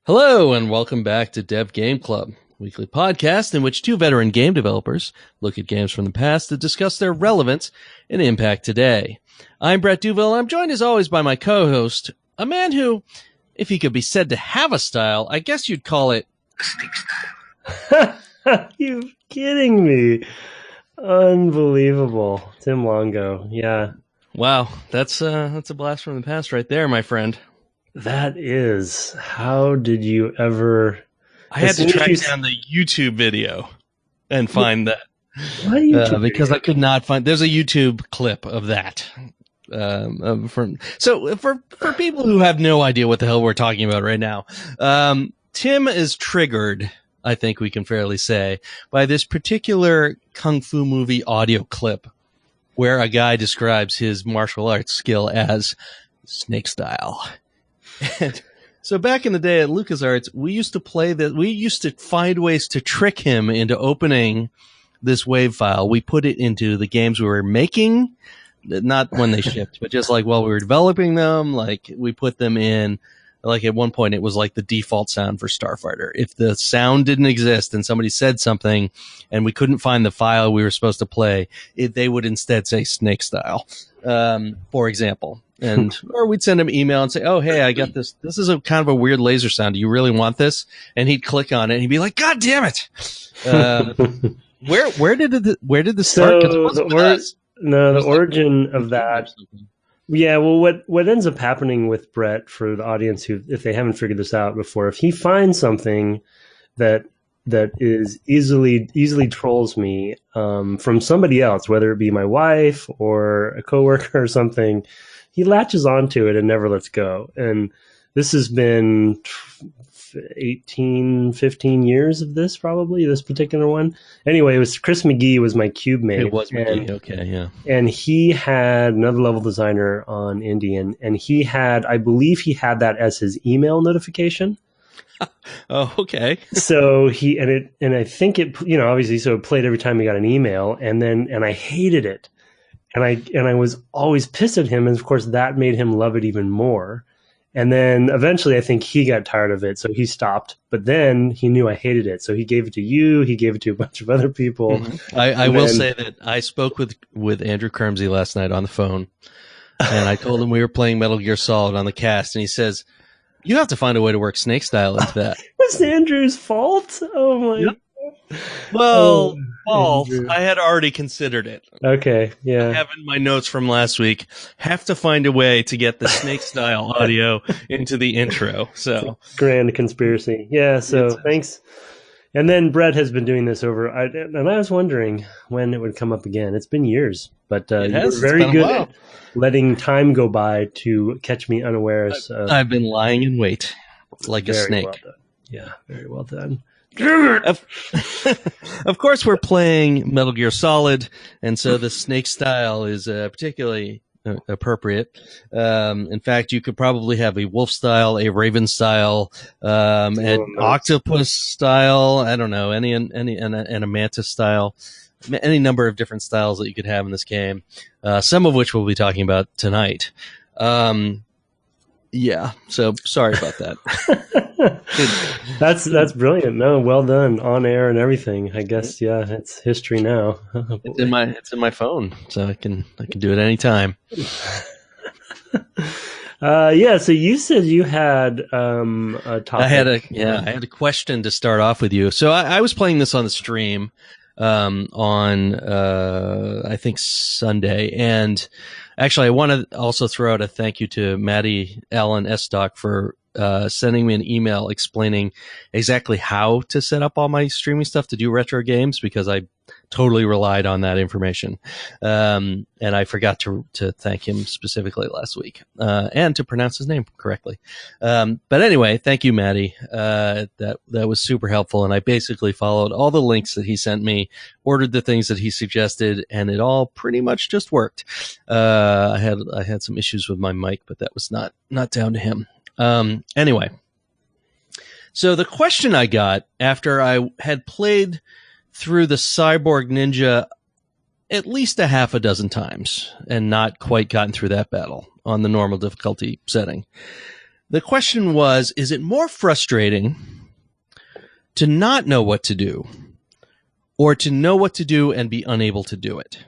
Hello, and welcome back to Dev Game Club, a weekly podcast in which two veteran game developers look at games from the past to discuss their relevance and impact today. I'm Brett Duville, and I'm joined as always by my co-host, a man who, if he could be said to have a style, I guess you'd call it snake style. You kidding me? Unbelievable. Tim Longo, yeah. Wow, that's a blast from the past right there, my friend. That is. How did you ever... I had to track down the YouTube video and find that. What YouTube because video? I could not find... There's a YouTube clip of that. So for people who have no idea what the hell we're talking about right now, Tim is triggered, I think we can fairly say, by this particular Kung Fu movie audio clip where a guy describes his martial arts skill as snake style. And so back in the day at LucasArts, we used to play that. We used to find ways to trick him into opening this WAV file. We put it into the games we were making, not when they shipped, but just like while we were developing them. Like we put them in, like at one point it was like the default sound for Starfighter. If the sound didn't exist and somebody said something and we couldn't find the file we were supposed to play, they would instead say snake style, for example. Or we'd send him an email and say, "Oh, hey, I got this. This is a kind of a weird laser sound. Do you really want this?" And he'd click on it and he'd be like, "God damn it!" Where did this start? The origin of that. Yeah, well, what ends up happening with Brett, for the audience who, if they haven't figured this out before, if he finds something that is easily trolls me from somebody else, whether it be my wife or a coworker or something, he latches onto it and never lets go. And this has been 15 years of this, probably, this particular one. Anyway, it was Chris McGee was my cube mate. It was McGee, okay, yeah. And he had another level designer on Indian, and he had, I believe he had that as his email notification. Oh, okay. So I think it, obviously, so it played every time he got an email, and I hated it. And I was always pissed at him, and of course that made him love it even more. And then eventually I think he got tired of it, so he stopped. But then he knew I hated it, so he gave it to you, he gave it to a bunch of other people. Mm-hmm. I will say that I spoke with Andrew Kirmse last night on the phone, and I told him we were playing Metal Gear Solid on the cast, and he says, "You have to find a way to work snake style into that." It was Andrew's fault? Oh my Yep. Well, I had already considered it. Okay, yeah. I have in my notes from last week, have to find a way to get the snake style audio into the intro. So grand conspiracy. Yeah, so thanks. And then Brett has been doing this and I was wondering when it would come up again. It's been years, but you're very good at letting time go by to catch me unawares. I've been lying in wait like a snake. Well done. Yeah, very well done. Of course, we're playing Metal Gear Solid, and so the snake style is particularly appropriate. In fact, you could probably have a wolf style, a raven style, an octopus style. I don't know, and a mantis style. Any number of different styles that you could have in this game. Some of which we'll be talking about tonight. Yeah, so sorry about that. That's brilliant. No, well done on air and everything. I guess it's history now. Oh, it's in my phone, so I can do it anytime. So you said you had a topic. I had a question to start off with you. So I was playing this on the stream on I think Sunday, and actually I want to also throw out a thank you to Matty, Alan, Estock for sending me an email explaining exactly how to set up all my streaming stuff to do retro games, because I totally relied on that information. And I forgot to thank him specifically last week, and to pronounce his name correctly. But anyway, thank you, Matty. That was super helpful. And I basically followed all the links that he sent me, ordered the things that he suggested, and it all pretty much just worked. I had some issues with my mic, but that was not down to him. Anyway, so the question I got after I had played through the Cyborg Ninja at least a half a dozen times and not quite gotten through that battle on the normal difficulty setting The question was, is it more frustrating to not know what to do or to know what to do and be unable to do it?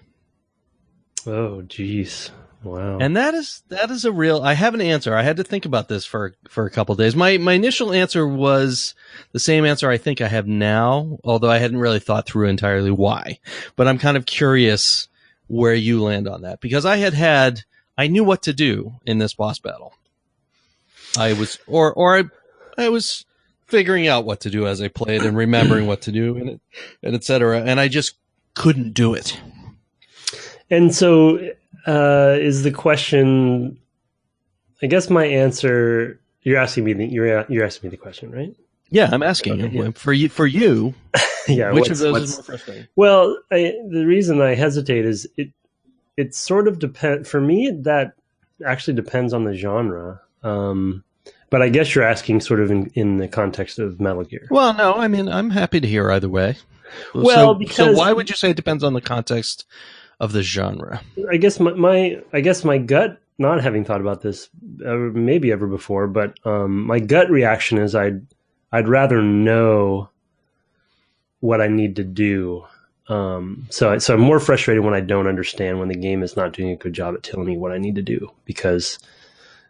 Oh, geez. Wow. And that is a real, I have an answer. I had to think about this for a couple of days. My initial answer was the same answer I think I have now, although I hadn't really thought through entirely why. But I'm kind of curious where you land on that, because I knew what to do in this boss battle. I was figuring out what to do as I played and remembering what to do and et cetera. And I just couldn't do it. And so, is the question, I guess my answer, you're asking me the question, right? Yeah, I'm asking you. For you, yeah, which of those is more frustrating? Well, the reason I hesitate is it sort of depends, for me, that actually depends on the genre. But I guess you're asking sort of in the context of Metal Gear. Well, no, I mean, I'm happy to hear either way. Well, so why would you say it depends on the context of the genre? I guess my gut, not having thought about this maybe ever before, but my gut reaction is I'd rather know what I need to do. So I'm more frustrated when I don't understand, when the game is not doing a good job at telling me what I need to do, because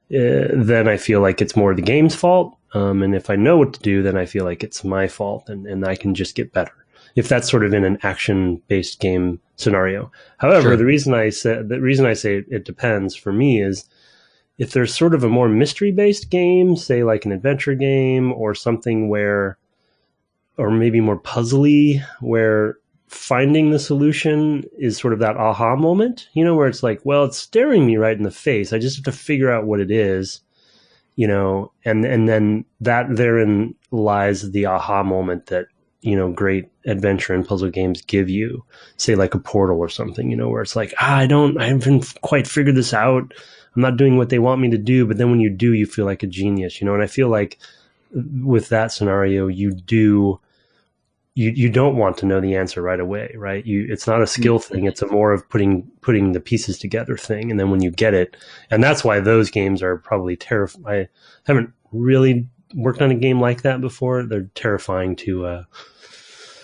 then I feel like it's more the game's fault. And if I know what to do, then I feel like it's my fault, and I can just get better. If that's sort of in an action-based game scenario. However, the reason I say it depends for me is if there's sort of a more mystery-based game, say like an adventure game or something or maybe more puzzly, where finding the solution is sort of that aha moment, where it's like, well, it's staring me right in the face. I just have to figure out what it is, and then that therein lies the aha moment that, great adventure and puzzle games give you, say like a Portal or something, where it's like, I haven't quite figured this out. I'm not doing what they want me to do. But then when you do, you feel like a genius, and I feel like with that scenario, you don't want to know the answer right away, right? It's not a skill thing. It's a more of putting the pieces together thing. And then when you get it, and that's why those games are probably terrifying. I haven't really worked on a game like that before. They're terrifying to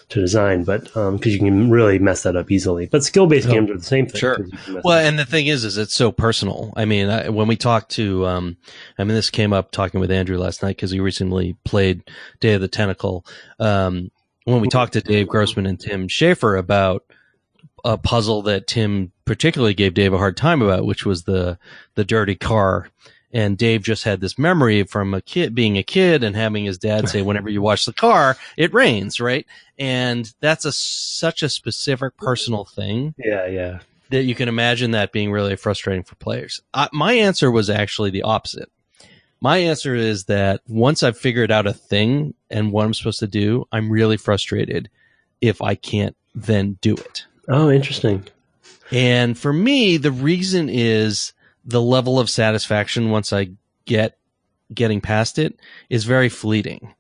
design, but because you can really mess that up easily. But skill-based games are the same thing. Sure. Well, and the thing is it's so personal. I mean, when we talked to, this came up talking with Andrew last night because he recently played Day of the Tentacle. When we talked to Dave Grossman and Tim Schafer about a puzzle that Tim particularly gave Dave a hard time about, which was the dirty car. And Dave just had this memory from being a kid and having his dad say, whenever you wash the car, it rains, right? And that's such a specific personal thing. Yeah. That you can imagine that being really frustrating for players. My answer was actually the opposite. My answer is that once I've figured out a thing and what I'm supposed to do, I'm really frustrated if I can't then do it. Oh, interesting. And for me, the reason is the level of satisfaction once I getting past it is very fleeting.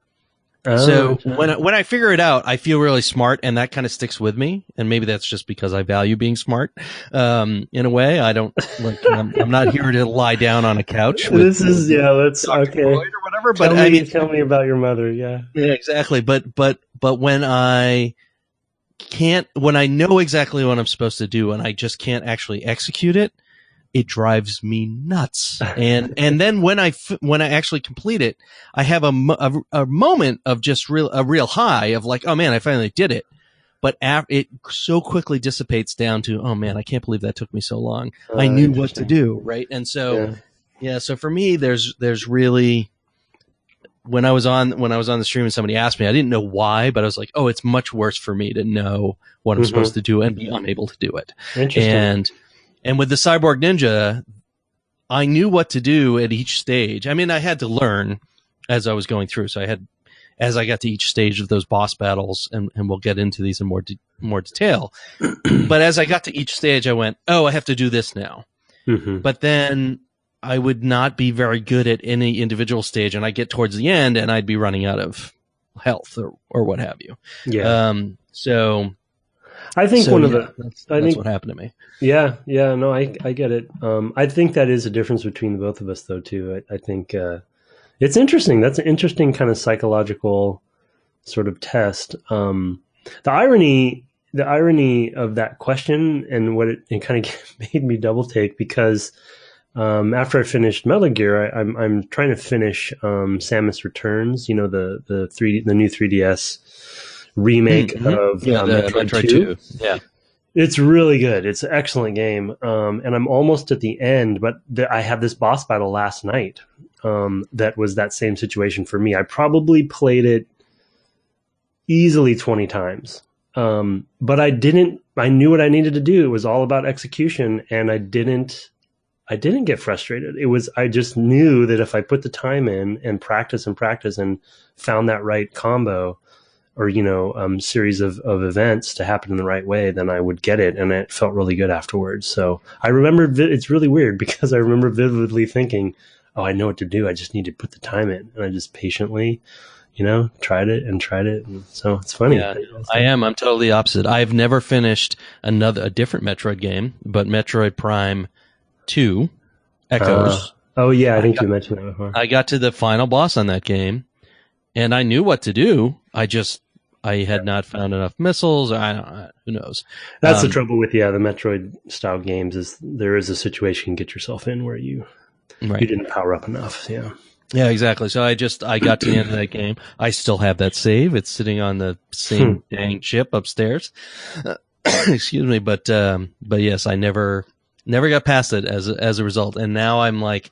So when I figure it out, I feel really smart, and that kind of sticks with me. And maybe that's just because I value being smart. In a way, I don't like. I'm not here to lie down on a couch. That's okay. Or whatever. But tell me about your mother. Yeah, exactly. But when I know exactly what I'm supposed to do, and I just can't actually execute it, it drives me nuts. And then when I actually complete it, I have a moment of just a real high of like, oh man, I finally did it. But it so quickly dissipates down to, oh man, I can't believe that took me so long. I knew what to do. Right. And so, so for me, there's really, when I was on the stream and somebody asked me, I didn't know why, but I was like, oh, it's much worse for me to know what I'm supposed to do and be unable to do it. Interesting. And with the Cyborg Ninja, I knew what to do at each stage. I mean, I had to learn as I was going through. So as I got to each stage of those boss battles, and we'll get into these in more detail. But as I got to each stage, I went, oh, I have to do this now. But then I would not be very good at any individual stage, and I get towards the end, and I'd be running out of health or what have you. Yeah. So I think that's what happened to me. Yeah, no, I get it. I think that is a difference between the both of us, though. Too, I think It's interesting. That's an interesting kind of psychological sort of test. The irony of that question and what it kind of made me double take, because after I finished Metal Gear, I'm trying to finish Samus Returns. You know, the new 3DS remake of Metroid 2. Yeah. It's really good. It's an excellent game. And I'm almost at the end, but I had this boss battle last night that was that same situation for me. I probably played it easily 20 times. But I knew what I needed to do. It was all about execution, and I didn't get frustrated. I just knew that if I put the time in and practice and found that right combo, or series of events to happen in the right way, then I would get it, and it felt really good afterwards. So I remember it's really weird, because I remember vividly thinking, oh, I know what to do, I just need to put the time in, and I just patiently tried it. And so it's funny. Yeah, I'm totally opposite. I've never finished a different Metroid game, but Metroid Prime 2 Echoes. Oh yeah, I think you mentioned that before. I got to the final boss on that game, and I knew what to do. I had not found enough missiles. Who knows? That's the trouble with the Metroid style games, is there is a situation you can get yourself in where you didn't power up enough. Yeah. Yeah, exactly. So I got to the end of that game. I still have that save. It's sitting on the same dang chip upstairs. Excuse me, but yes, I never got past it as a result. And now I'm like,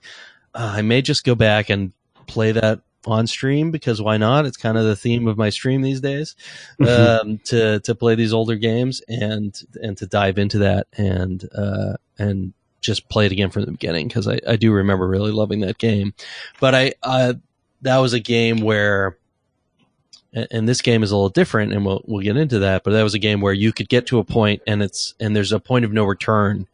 I may just go back and play that on stream, because why not? It's kind of the theme of my stream these days, to play these older games and to dive into that and just play it again from the beginning, because I do remember really loving that game. But that was a game where, and this game is a little different, and we'll get into that, but that was a game where you could get to a point, and there's a point of no return.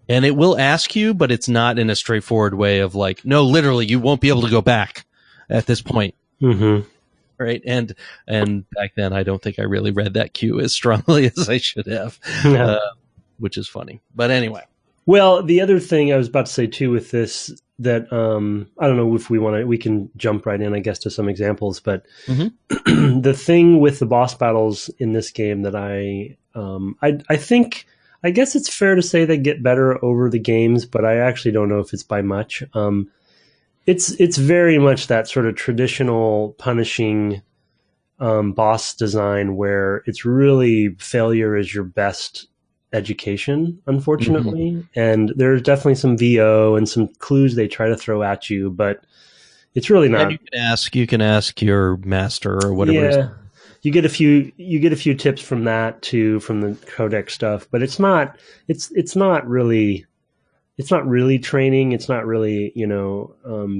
And it will ask you, but it's not in a straightforward way of like, no, literally, you won't be able to go back at this point. Mm-hmm. Right. And back then, I don't think I really read that cue as strongly as I should have, which is funny. But anyway. Well, the other thing I was about to say too with this, that I don't know if we can jump right in, I guess, to some examples, but the thing with the boss battles in this game that I think, I guess it's fair to say they get better over the games, but I actually don't know if it's by much. It's very much that sort of traditional punishing boss design, where it's really failure is your best education, unfortunately. And there's definitely some VO and some clues they try to throw at you, but it's really not. And you can ask your master or whatever. Yeah. You get a few tips from that too, from the codec stuff, but it's not really training. It's not really,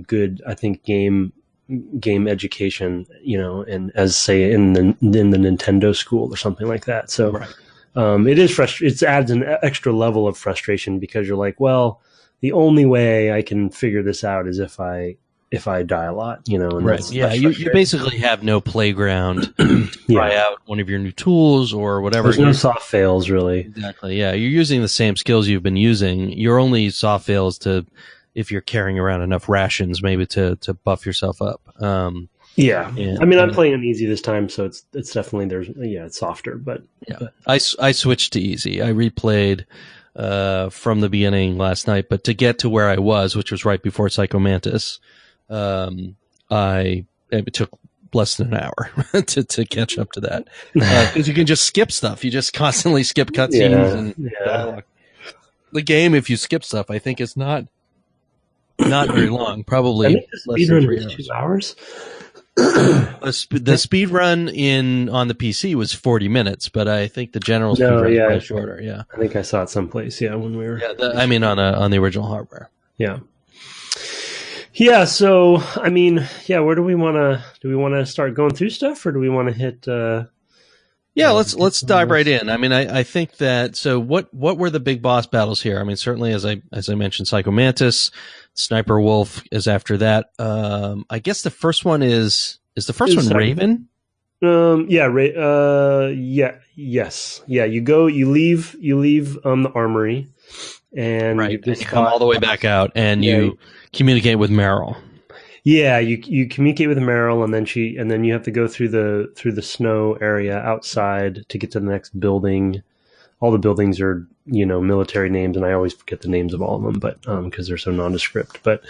good, I think, game education, and as say in the Nintendo school or something like that. So it is it adds an extra level of frustration, because you're like, well, the only way I can figure this out is if I die a lot, and right. Yeah, you basically have no playground to try out one of your new tools or whatever. There's no soft fails, really. Exactly, yeah. You're using the same skills you've been using. Your only soft fails if you're carrying around enough rations, maybe to buff yourself up. I'm playing on easy this time, so it's definitely it's softer, but I switched to easy. I replayed from the beginning last night, but to get to where I was, which was right before Psycho Mantis, it took less than an hour to catch up to that, because you can just skip stuff. You just constantly skip cutscenes and dialogue. The game, if you skip stuff, I think is not very long. Probably less than 3 hours. The speed run on the PC was 40 minutes, but I think the general speed run is probably shorter. Yeah, I think I saw it someplace. Yeah, when we were. On the original hardware. Yeah. Yeah, so where do we want to start going through stuff, or do we want to hit? Let's dive right in. I think that. So what were the big boss battles here? Certainly as I mentioned, Psycho Mantis, Sniper Wolf is after that. I guess the first one is the first one Raven. Yes. Yeah, you leave the armory. And you come all the way back out, and you communicate with Meryl. Yeah, you communicate with Meryl, and then you have to go through the snow area outside to get to the next building. All the buildings are, military names, and I always forget the names of all of them, but because they're so nondescript. But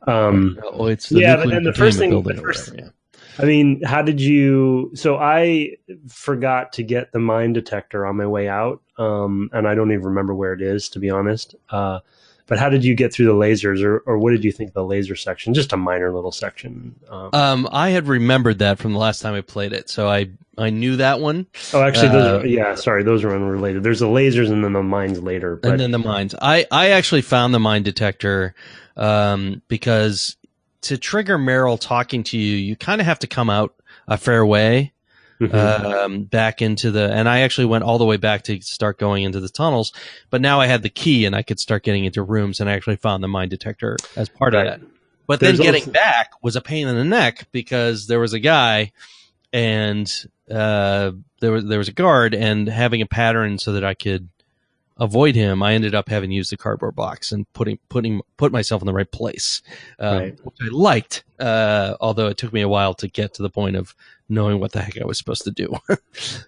it's the but then the first thing, I mean, how did you? So I forgot to get the mine detector on my way out, and I don't even remember where it is, to be honest. But how did you get through the lasers, or what did you think of the laser section? Just a minor little section. I had remembered that from the last time I played it, so I knew that one. Oh, actually, those are unrelated. There's the lasers and then the mines later. But... And then the mines. I actually found the mine detector because to trigger Meryl talking to you, you kind of have to come out a fair way. Back into and I actually went all the way back to start going into the tunnels, but now I had the key and I could start getting into rooms, and I actually found the mine detector as part of that. But then getting back was a pain in the neck because there was a guy and there was a guard, and having a pattern so that I could avoid him, I ended up having to use the cardboard box and put myself in the right place, which I liked, although it took me a while to get to the point of knowing what the heck I was supposed to do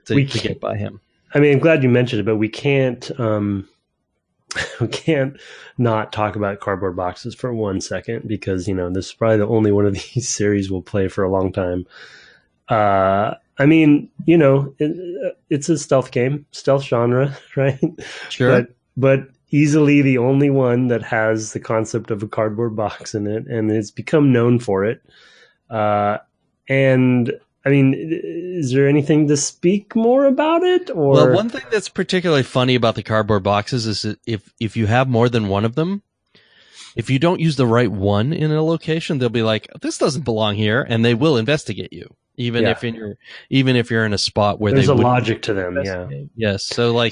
to get by him. I mean, I'm glad you mentioned it, but we can't not talk about cardboard boxes for 1 second, because this is probably the only one of these series we'll play for a long time. I mean, it's a stealth game, stealth genre, right? Sure. But easily the only one that has the concept of a cardboard box in it, and it's become known for it. And I mean, is there anything to speak more about it? Or well, one thing that's particularly funny about the cardboard boxes is that if you have more than one of them, if you don't use the right one in a location, they'll be like, "This doesn't belong here," and they will investigate you. Even if you're in a spot where there's a logic to them, yes. So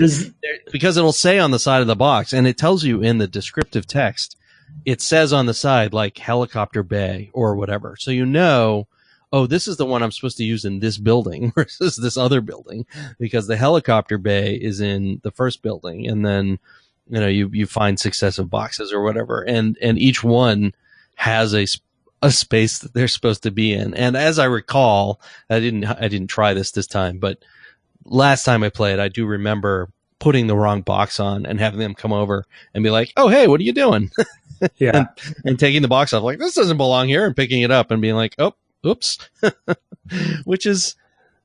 because it'll say on the side of the box, and it tells you in the descriptive text, it says on the side like helicopter bay or whatever. So oh, this is the one I'm supposed to use in this building versus this other building, because the helicopter bay is in the first building, and then you find successive boxes or whatever, and each one has a space that they're supposed to be in. And as I recall, I didn't try this time, but last time I played, I do remember putting the wrong box on and having them come over and be like, "Oh, hey, what are you doing?" Yeah. and taking the box off, like, "This doesn't belong here," and picking it up and being like, "Oh, oops," which is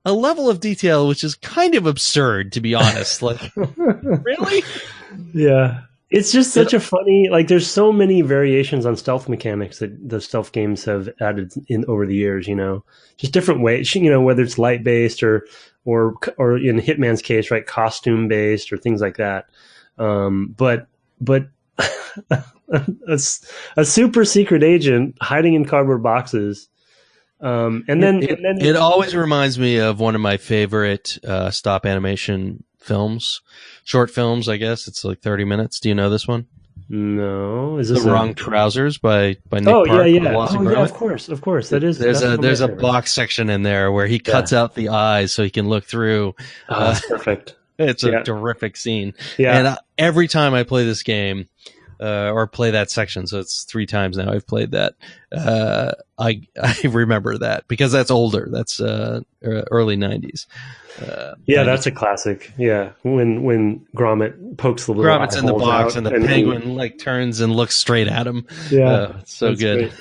a level of detail which is kind of absurd, to be honest. Like, really? Yeah. It's just such a funny, there's so many variations on stealth mechanics that the stealth games have added in over the years, just different ways, whether it's light based or in Hitman's case, right, costume based or things like that. But a super secret agent hiding in cardboard boxes. And then it always reminds me of one of my favorite stop animation films, short films, I guess. It's like 30 minutes. Do you know this one? No. Is this The Wrong Trousers by Nick Park? Yeah, of course. That is. There's a box section in there where he cuts out the eyes so he can look through. That's perfect. It's a terrific scene. Yeah. And every time I play this game, or play that section, so it's 3 times now I've played that, I remember that, because that's older. That's early 90s. That's a classic. Yeah, when Gromit pokes the little Gromit's in the box and the penguin turns and looks straight at him. Yeah, it's so good.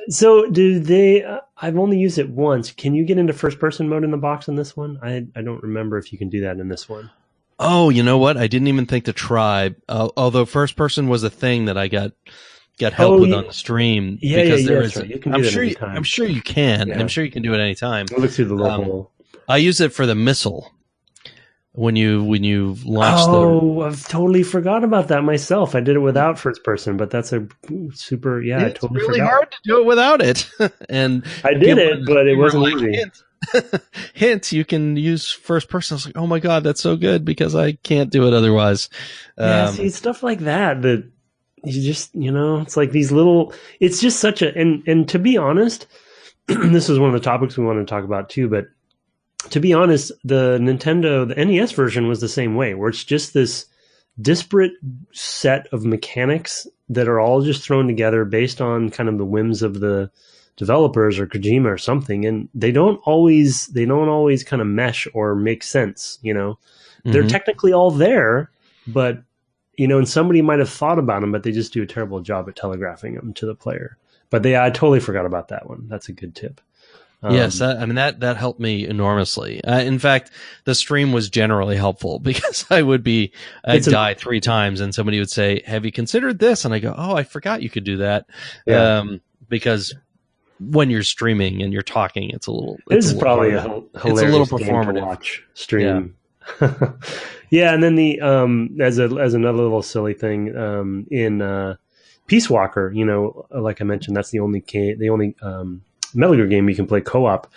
So do they? I've only used it once. Can you get into first person mode in the box in this one? I don't remember if you can do that in this one. Oh, you know what? I didn't even think to try. Although first person was a thing that I got help with on the stream. Because there is. Right. I'm sure you can. Yeah. I'm sure you can do it anytime. We'll look through the local. I use it for the missile. When you launch I've totally forgot about that myself. I did it without first person, but that's a super. Yeah, it's really hard to do it without it. And I did it, but it wasn't easy. Hint, you can use first person. I was like, oh my god, that's so good, because I can't do it otherwise. See, stuff like that you just, it's like these little, it's just such a, and to be honest, this is one of the topics we want to talk about too, but to be honest, the NES version was the same way, where it's just this disparate set of mechanics that are all just thrown together based on kind of the whims of the developers or Kojima or something, and they don't always kind of mesh or make sense. They're technically all there, but and somebody might have thought about them, but they just do a terrible job at telegraphing them to the player. But I totally forgot about that one. That's a good tip. Yes, that helped me enormously. In fact, the stream was generally helpful because I'd die 3 times and somebody would say, "Have you considered this?" And I go, "Oh, I forgot you could do that." Yeah. Because when you're streaming and you're talking, it's hilarious it's a little performative to watch stream. Yeah, and then the as another little silly thing in Peace Walker, like I mentioned, that's the only Metal Gear game you can play co-op.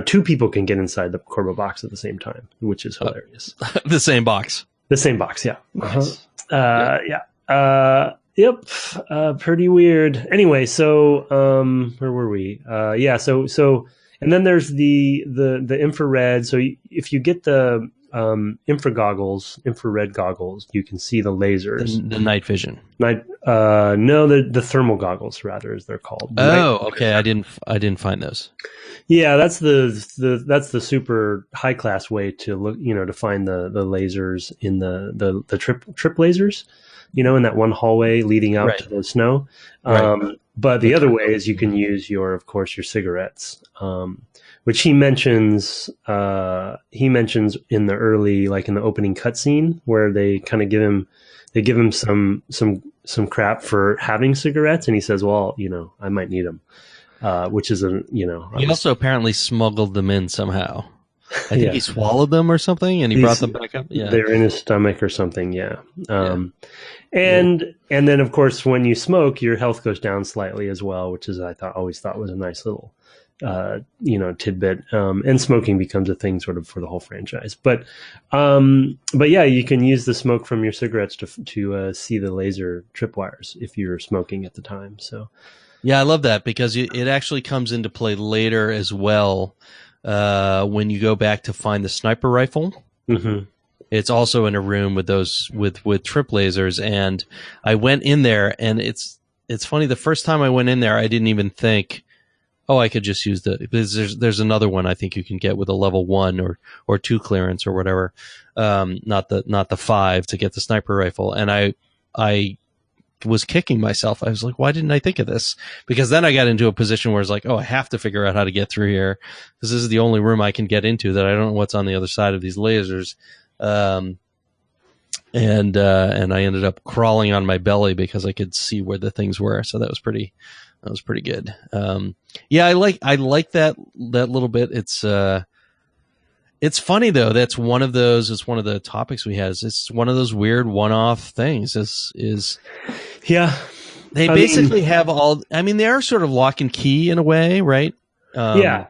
2 people can get inside the Corbo box at the same time, which is hilarious. The same box. The same box, yeah. Nice. Yeah. Yep. Pretty weird. Anyway, so where were we? So and then there's the infrared. So if you get the infrared goggles, you can see the lasers. The night vision. No, the thermal goggles, rather, as they're called. Okay. I didn't find those. Yeah, that's the super high class way to look, to find the lasers in the trip lasers, in that one hallway leading out to the snow. Right. But the other way is you can use your cigarettes, which he mentions in the early, like in the opening cutscene, where they kind of give him some crap for having cigarettes, and he says, "Well, I might need them," which is he also apparently smuggled them in somehow. I think he swallowed them or something, and he brought them back up. Yeah, they're in his stomach or something. Yeah. And then of course when you smoke, your health goes down slightly as well, which is always thought was a nice little tidbit. And smoking becomes a thing sort of for the whole franchise. But yeah, you can use the smoke from your cigarettes to see the laser tripwires if you're smoking at the time. So yeah, I love that because it actually comes into play later as well. When you go back to find the sniper rifle. Mm-hmm. It's also in a room with those with trip lasers, and I went in there, and it's funny. The first time I went in there, I didn't even think, oh, I could just use there's another one I think you can get with a level 1 or 2 clearance or whatever, not the 5 to get the sniper rifle, and I was kicking myself. I was like, why didn't I think of this? Because then I got into a position where it's like, oh, I have to figure out how to get through here because this is the only room I can get into that I don't know what's on the other side of these lasers. And I ended up crawling on my belly because I could see where the things were. So that was pretty good. Yeah, I like that little bit. It's funny though. It's one of the topics we had. It's one of those weird one-off things yeah. They basically have they are sort of lock and key in a way, right? Yeah.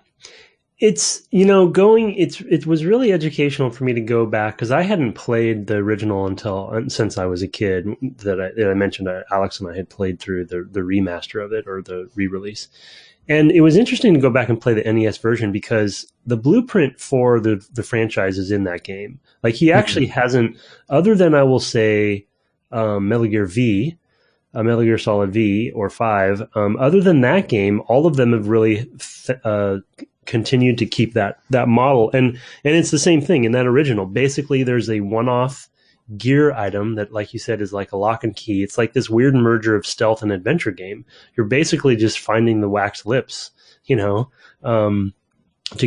It's, it was really educational for me to go back because I hadn't played the original since I was a kid that I mentioned. Alex and I had played through the remaster of it or the re-release. And it was interesting to go back and play the NES version because the blueprint for the franchise is in that game. Like he actually hasn't, other than I will say Metal Gear V, Metal Gear Solid V or 5, other than that game, all of them have really continued to keep that model. And it's the same thing in that original. Basically, there's a one-off gear item that, like you said, is like a lock and key. It's like this weird merger of stealth and adventure game. You're basically just finding the wax lips, to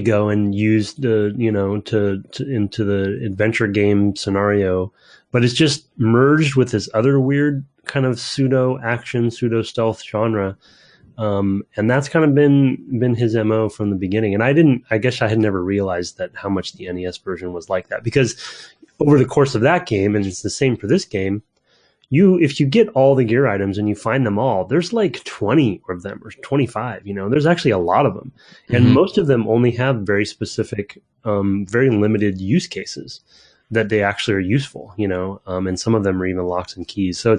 go and use into the adventure game scenario. But it's just merged with this other weird kind of pseudo action, pseudo stealth genre. And that's kind of been his MO from the beginning. And I guess I had never realized that how much the NES version was like that, because over the course of that game, and it's the same for this game, if you get all the gear items and you find them all, there's like 20 of them or 25, there's actually a lot of them. And most of them only have very specific, very limited use cases that they actually are useful, and some of them are even locks and keys. So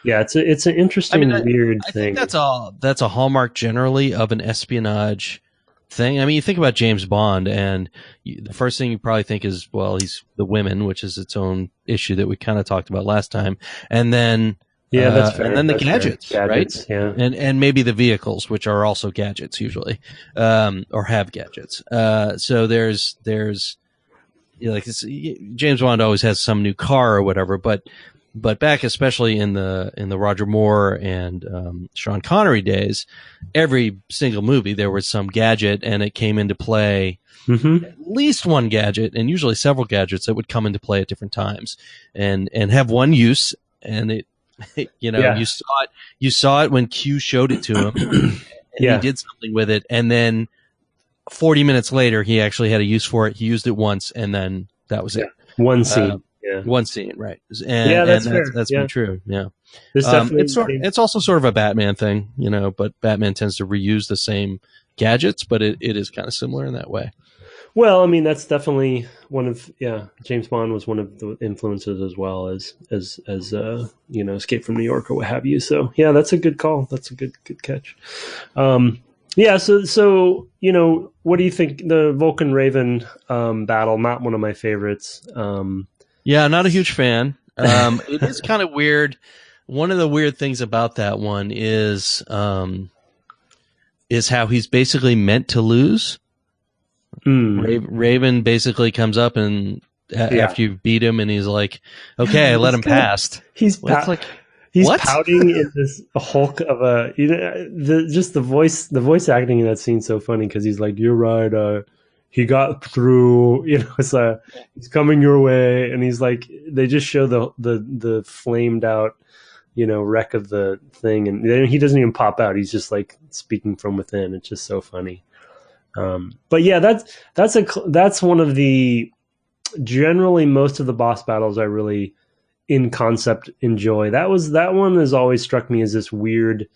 it's an interesting, weird thing. I think that's a hallmark generally of an espionage thing. I mean, you think about James Bond, and the first thing you probably think is, well, he's the women, which is its own issue that we kind of talked about last time. And then Yeah, that's fair. And then the that's gadgets, right? Yeah. And maybe the vehicles, which are also gadgets usually, or have gadgets. So there's like James Bond always has some new car or whatever, but back especially in the Roger Moore and Sean Connery days, every single movie there was some gadget, and it came into play. Mm-hmm. At least one gadget, and usually several gadgets that would come into play at different times, and have one use. And it, you saw it when Q showed it to him, and he did something with it, and then 40 minutes later, he actually had a use for it. He used it once, and then that was it. One scene. One scene, right? And that's been true. Yeah, it's also sort of a Batman thing, but Batman tends to reuse the same gadgets, but it is kind of similar in that way. Well, I mean, that's definitely one of James Bond was one of the influences as well as Escape from New York or what have you. So yeah, that's a good call. That's a good catch. Yeah. So what do you think the Vulcan Raven battle? Not one of my favorites. Yeah, not a huge fan. It is kind of weird. One of the weird things about that one is how he's basically meant to lose. Raven basically comes up and after you beat him, and he's like, "Okay, I let him pass." He's pouting in this hulk of a the voice acting in that scene's so funny because he's like, "You're right, he got through." It's he's coming your way, and he's like, they just show the flamed out wreck of the thing, and he doesn't even pop out. He's just like speaking from within. It's just so funny. But yeah, that's one of the generally most of the boss battles I really in concept enjoy. That one has always struck me as this weird.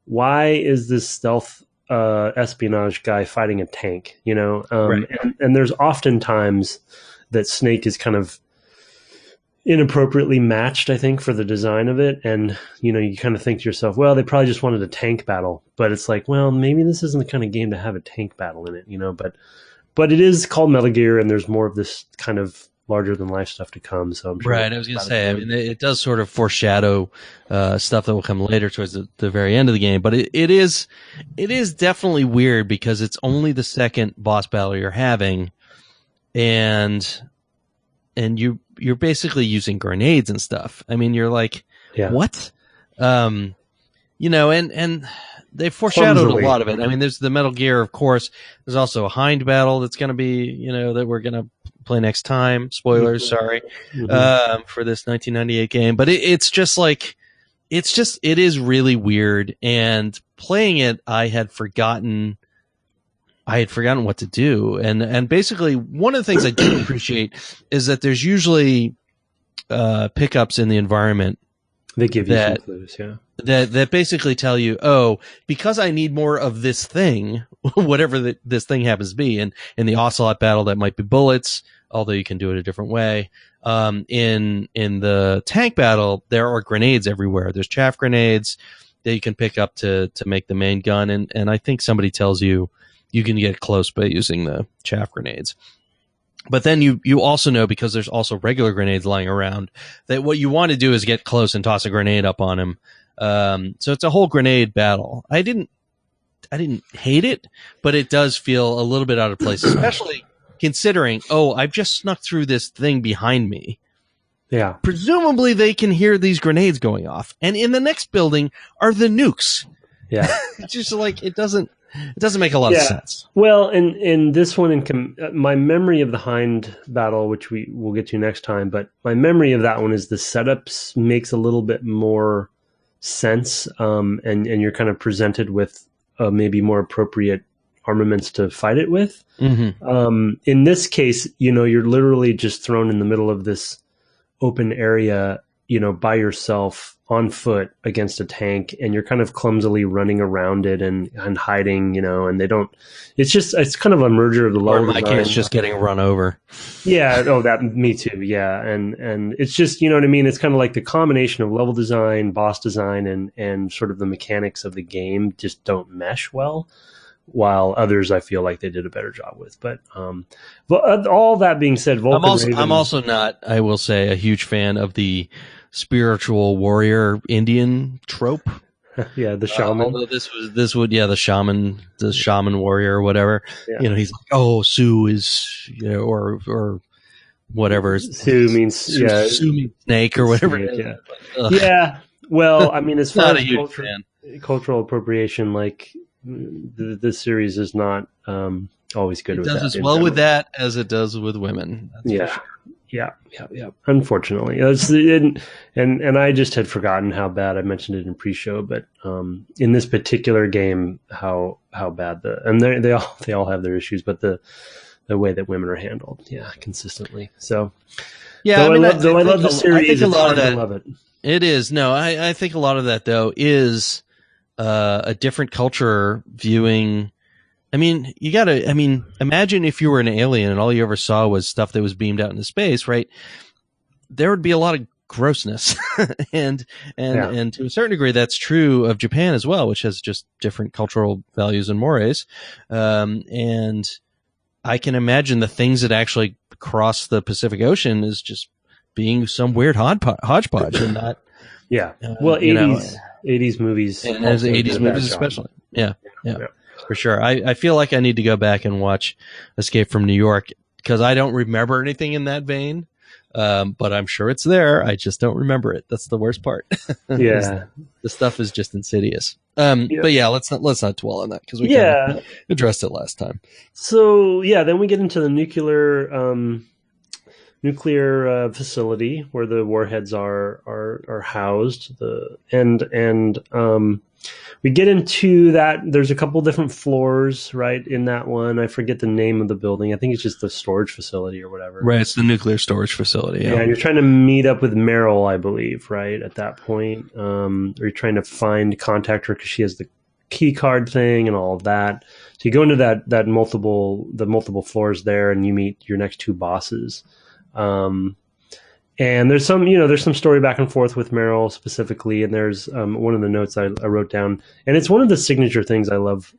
Why is this stealth espionage guy fighting a tank? Right. And there's often times that Snake is kind of inappropriately matched, I think, for the design of it. And, you kind of think to yourself, well, they probably just wanted a tank battle. But it's like, well, maybe this isn't the kind of game to have a tank battle in it, But it is called Metal Gear, and there's more of this kind of larger than life stuff to come. So I'm sure. Right. I was going to say, it does sort of foreshadow stuff that will come later towards the very end of the game. But it is definitely weird because it's only the second boss battle you're having, and you're basically using grenades and stuff. I mean, you're like, what? And they foreshadowed a lot of it. I mean, there's the Metal Gear, of course. There's also a Hind battle that's going to be, that we're going to play next time. Spoilers, sorry, for this 1998 game. But it is really weird. And playing it, I had forgotten what to do. And basically one of the things I do appreciate is that there's usually pickups in the environment. They give you some clues, that basically tell you, because I need more of this thing, whatever this thing happens to be. And in the Ocelot battle, that might be bullets, although you can do it a different way. In the tank battle, there are grenades everywhere. There's chaff grenades that you can pick up to make the main gun. And I think somebody tells you can get close by using the chaff grenades. But then you also know, because there's also regular grenades lying around, that what you want to do is get close and toss a grenade up on him. So it's a whole grenade battle. I didn't hate it, but it does feel a little bit out of place, especially considering, I've just snuck through this thing behind me. Yeah. Presumably they can hear these grenades going off. And in the next building are the nukes. Yeah. It's just like, it doesn't make a lot of sense. Well, in this one, my memory of the Hind battle, which we will get to next time, but my memory of that one is the setups makes a little bit more sense, and you're kind of presented with maybe more appropriate armaments to fight it with. Mm-hmm. In this case, you're literally just thrown in the middle of this open area, by yourself on foot against a tank, and you're kind of clumsily running around it and hiding, and they don't, it's kind of a merger of the level design. Or in my case, just getting run over. Yeah. Me too. Yeah. And it's just, you know what I mean? It's kind of like the combination of level design, boss design, and sort of the mechanics of the game just don't mesh well, while others I feel like they did a better job with. But all that being said, Vulcan I'm also not, I will say, a huge fan of the spiritual warrior Indian trope. Yeah, the shaman. Although the shaman warrior or whatever. Yeah. He's like, oh, Sue is, or whatever. Sue means Sue means snake or whatever. Snake, yeah. Well, I mean, as far as cultural appropriation, like this series is not always good. It does as well with that as it does with women. That's for sure. Yeah. Unfortunately, and I just had forgotten how bad. I mentioned it in pre-show, but in this particular game, how bad they all have their issues, but the way that women are handled, consistently. So yeah, I love the series. I think a lot of that. I love it. It is I think a lot of that though is a different culture viewing. I mean, imagine if you were an alien and all you ever saw was stuff that was beamed out into space, right? There would be a lot of grossness. and to a certain degree, that's true of Japan as well, which has just different cultural values and mores. And I can imagine the things that actually cross the Pacific Ocean is just being some weird hodgepodge and not. Yeah. Well, 80s movies. And as 80s movies especially. Yeah. For sure. I feel like I need to go back and watch Escape from New York because I don't remember anything in that vein. But I'm sure it's there. I just don't remember it. That's the worst part. Yeah. The stuff is just insidious. But yeah, let's not dwell on that because we kind of addressed it last time. So then we get into the nuclear facility where the warheads are housed. We get into that. There's a couple different floors, right? In that one, I forget the name of the building. I think it's just the storage facility or whatever. Right, it's the nuclear storage facility. Yeah, and you're trying to meet up with Meryl, I believe, right? At that point, or you're trying to contact her because she has the key card thing and all of that. So you go into the multiple floors there, and you meet your next two bosses. And there's some story back and forth with Meryl specifically, and there's one of the notes I wrote down, and it's one of the signature things I love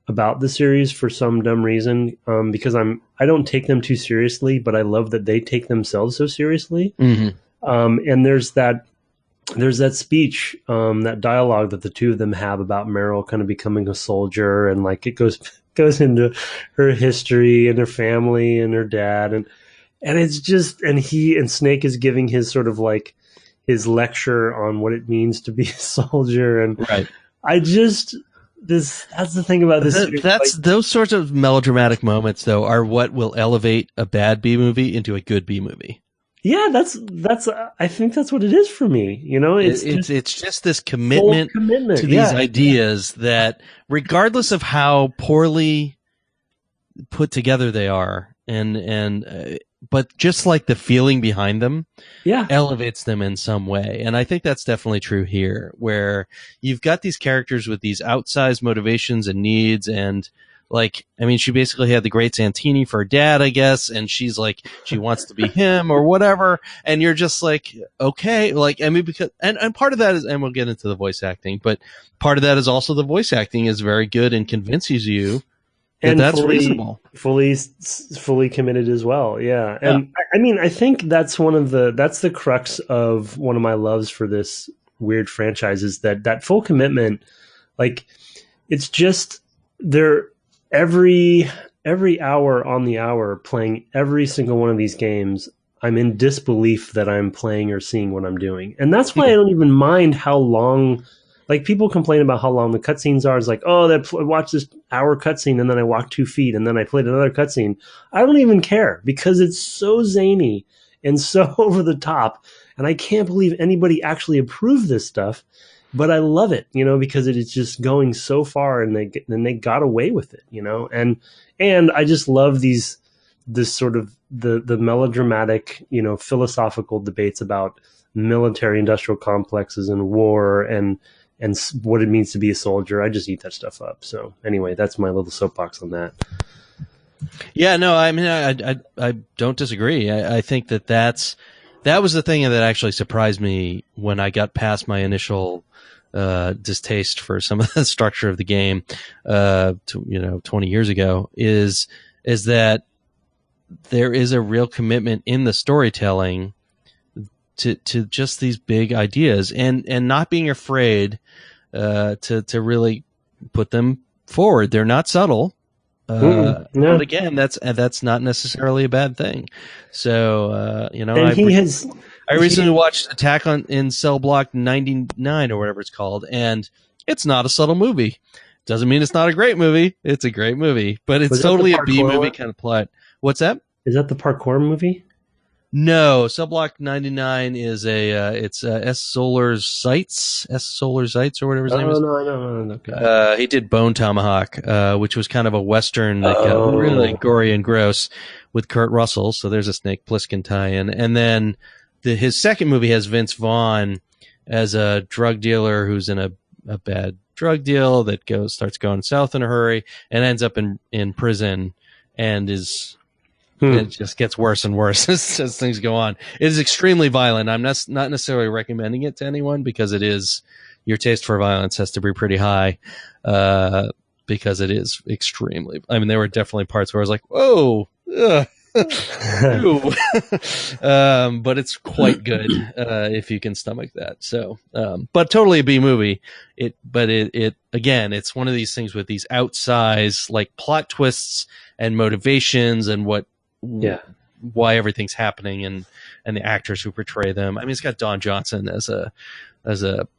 about the series for some dumb reason, because I don't take them too seriously, but I love that they take themselves so seriously. Mm-hmm. And there's that speech, that dialogue that the two of them have about Meryl kind of becoming a soldier, and like it goes into her history and her family and her dad and it's just, and Snake is giving his sort of like his lecture on what it means to be a soldier. And right. that's the thing about this. Those sorts of melodramatic moments though are what will elevate a bad B movie into a good B movie. Yeah, I think that's what it is for me. It's just this commitment to these ideas that regardless of how poorly put together they are but just like the feeling behind them elevates them in some way. And I think that's definitely true here, where you've got these characters with these outsized motivations and needs. And she basically had the great Santini for her dad, I guess. And she's like, she wants to be him or whatever. And you're just like, okay, because part of that is, and we'll get into the voice acting, but part of that is also the voice acting is very good and convinces you and that's reasonable. Fully committed as well. Yeah. And I think that's that's the crux of one of my loves for this weird franchise is that full commitment. Like it's just they're every hour on the hour playing every single one of these games. I'm in disbelief that I'm playing or seeing what I'm doing. And that's why I don't even mind how long. Like people complain about how long the cutscenes are. It's like, I watched this hour cutscene and then I walked 2 feet and then I played another cutscene. I don't even care because it's so zany and so over the top. And I can't believe anybody actually approved this stuff, but I love it, because it is just going so far and they got away with it, and I just love this sort of the melodramatic, philosophical debates about military industrial complexes and war and what it means to be a soldier. I just eat that stuff up. So anyway, that's my little soapbox on that. Yeah, no, I mean, I don't disagree. I think that was the thing that actually surprised me when I got past my initial distaste for some of the structure of the game, 20 years ago is that there is a real commitment in the storytelling to just these big ideas and not being afraid to really put them forward. They're not subtle. No. But again, that's not necessarily a bad thing. So, And I recently watched Attack in Cell Block 99 or whatever it's called, and it's not a subtle movie. Doesn't mean it's not a great movie. It's a great movie, but it's totally a B movie kind of plot. What's that? Is that the parkour movie? No, Cell Block 99 is it's S. Solar Sights or whatever his name is. No, I don't know. Okay. He did Bone Tomahawk, which was kind of a Western that got really gory and gross with Kurt Russell. So there's a Snake Plissken tie-in. And then his second movie has Vince Vaughn as a drug dealer who's in a bad drug deal that starts going south in a hurry and ends up in prison and is... It just gets worse and worse as things go on. It is extremely violent. I'm not necessarily recommending it to anyone because your taste for violence has to be pretty high, because it is extremely. I mean, there were definitely parts where I was like, "Whoa, but it's quite good if you can stomach that." So, but totally a B movie. It again, it's one of these things with these outsized like plot twists and motivations and why everything's happening and the actors who portray them. I mean, it's got Don Johnson as a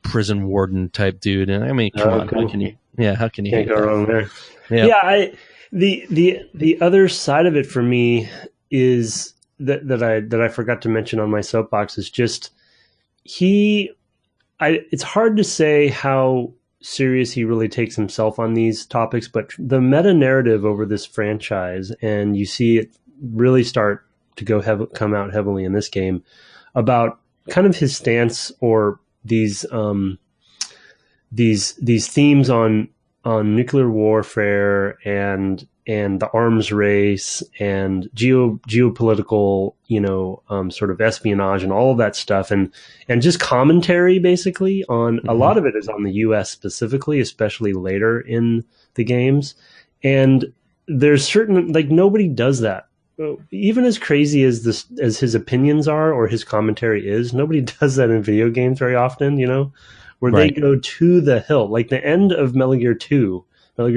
prison warden type dude, and I mean, come on, cool. How can you can't go wrong there? Yeah, the other side of it for me is that I forgot to mention on my soapbox is just it's hard to say how serious he really takes himself on these topics, but the meta narrative over this franchise, and you see it really start to come out heavily in this game about kind of his stance or these themes on nuclear warfare and the arms race and geopolitical, sort of espionage and all of that stuff, and just commentary basically on a lot of it is on the US specifically, especially later in the games. And there's certain, like, nobody does that. Even as crazy as his opinions are or his commentary is, nobody does that in video games very often, where right. They go to the hilt, like the end of Metal Gear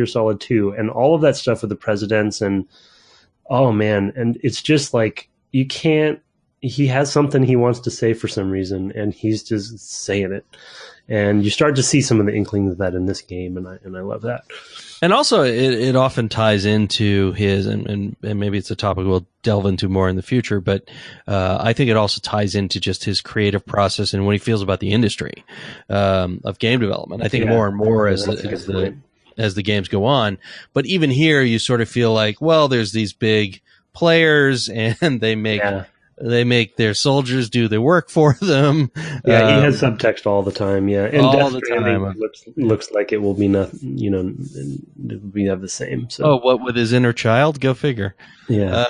Solid 2, and all of that stuff with the presidents, and oh man, and it's just like he has something he wants to say for some reason, and he's just saying it. And you start to see some of the inklings of that in this game, and I love that. And also, it often ties into his, and maybe it's a topic we'll delve into more in the future, but I think it also ties into just his creative process and what he feels about the industry of game development. I think more and more as the games go on. But even here, you sort of feel like, well, there's these big players, and they make their soldiers do the work for them. Yeah, he has subtext all the time. Yeah, and all Death the time. Looks like it will be nothing. We have the same. So. What with his inner child? Go figure. Yeah.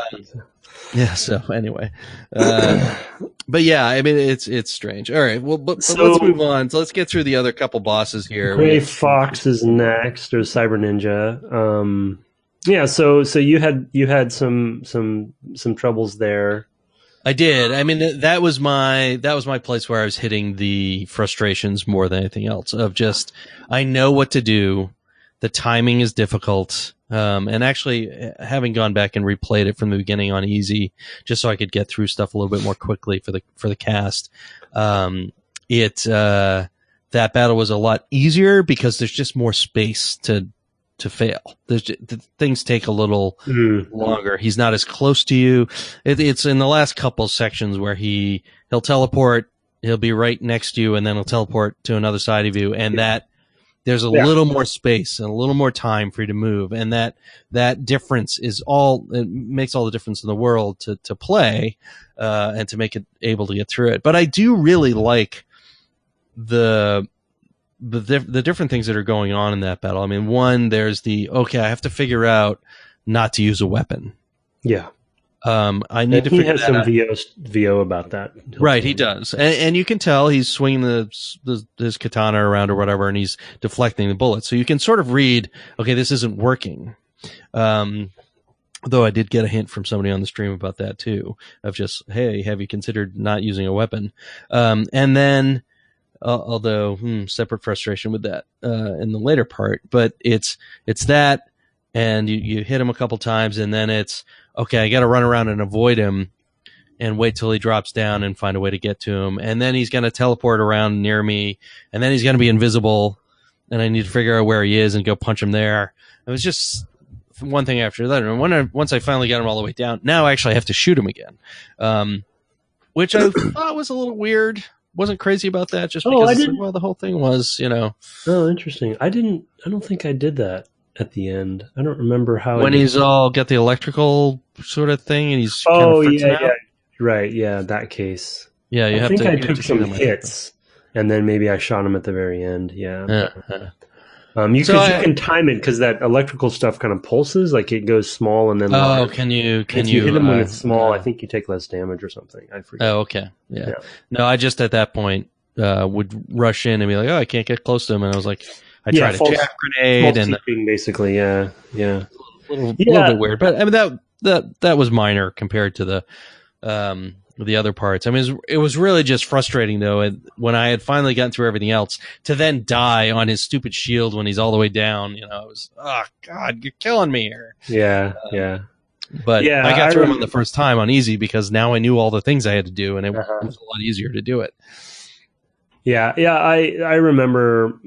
So anyway, but yeah, I mean, it's strange. All right, well, but let's move on. So let's get through the other couple bosses here. Gray Fox is next, or Cyber Ninja. Yeah. So you had some troubles there. I did. I mean, that was my place where I was hitting the frustrations more than anything else of just, I know what to do. The timing is difficult. And actually having gone back and replayed it from the beginning on easy, just so I could get through stuff a little bit more quickly for the cast. That battle was a lot easier because there's just more space to fail. Things take a little longer. He's not as close to you. It's in the last couple sections where he'll teleport, he'll be right next to you, and then he'll teleport to another side of you, and that there's a little more space and a little more time for you to move, and that difference it makes all the difference in the world to play and to make it able to get through it. But I do really like the different things that are going on in that battle. I mean, one, there's I have to figure out not to use a weapon. Yeah. I need to figure that out. He has some VO about that. Right, he does. And you can tell he's swinging his katana around or whatever, and he's deflecting the bullets. So you can sort of read, okay, this isn't working. Though I did get a hint from somebody on the stream about that too, of just, hey, have you considered not using a weapon? And then, although separate frustration with that in the later part, but it's that, and you hit him a couple times, and then it's okay. I got to run around and avoid him, and wait till he drops down and find a way to get to him, and then he's going to teleport around near me, and then he's going to be invisible, and I need to figure out where he is and go punch him there. It was just one thing after the other. And once I finally got him all the way down, now I actually have to shoot him again, which I thought was a little weird. Wasn't crazy about that, just because the whole thing was, Oh, interesting. I don't think I did that at the end. I don't remember how. When he's all got the electrical sort of thing, and he's yeah, right, yeah, that case. Yeah, I think I took some hits, and then maybe I shot him at the very end. Yeah. You can time it because that electrical stuff kind of pulses, like it goes small and then large. Can you hit them when it's small? I think you take less damage or something. I forget. Oh, okay. Yeah. No, I just at that point would rush in and be like, oh, I can't get close to him, and I was like, I tried a chaff grenade and basically, yeah. A little bit weird, but I mean that was minor compared to the other parts. I mean, it was really just frustrating, though, when I had finally gotten through everything else, to then die on his stupid shield when he's all the way down. It was, oh, God, you're killing me here. Yeah. But I got through him on the first time on easy because now I knew all the things I had to do, and it was a lot easier to do it. Yeah. I remember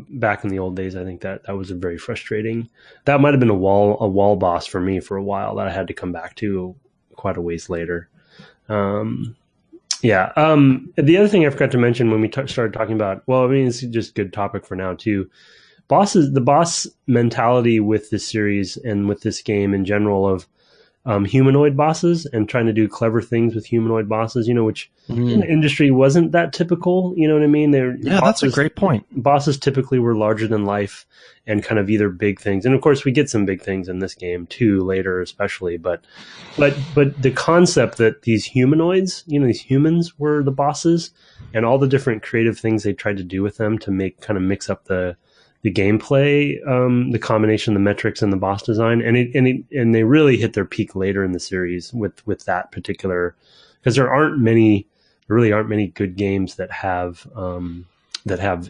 back in the old days, I think that was a very frustrating. That might have been a wall boss for me for a while that I had to come back to quite a ways later. The other thing I forgot to mention when we started talking about, it's just a good topic for now too. The boss mentality with this series and with this game in general of humanoid bosses and trying to do clever things with humanoid bosses, which in the industry wasn't that typical. You know what I mean? That's a great point. Bosses typically were larger than life and kind of either big things. And of course we get some big things in this game too, later especially. But the concept that these humanoids, these humans were the bosses, and all the different creative things they tried to do with them to mix up the gameplay, the combination of the metrics and the boss design, and they really hit their peak later in the series with that particular, because there really aren't many good games that have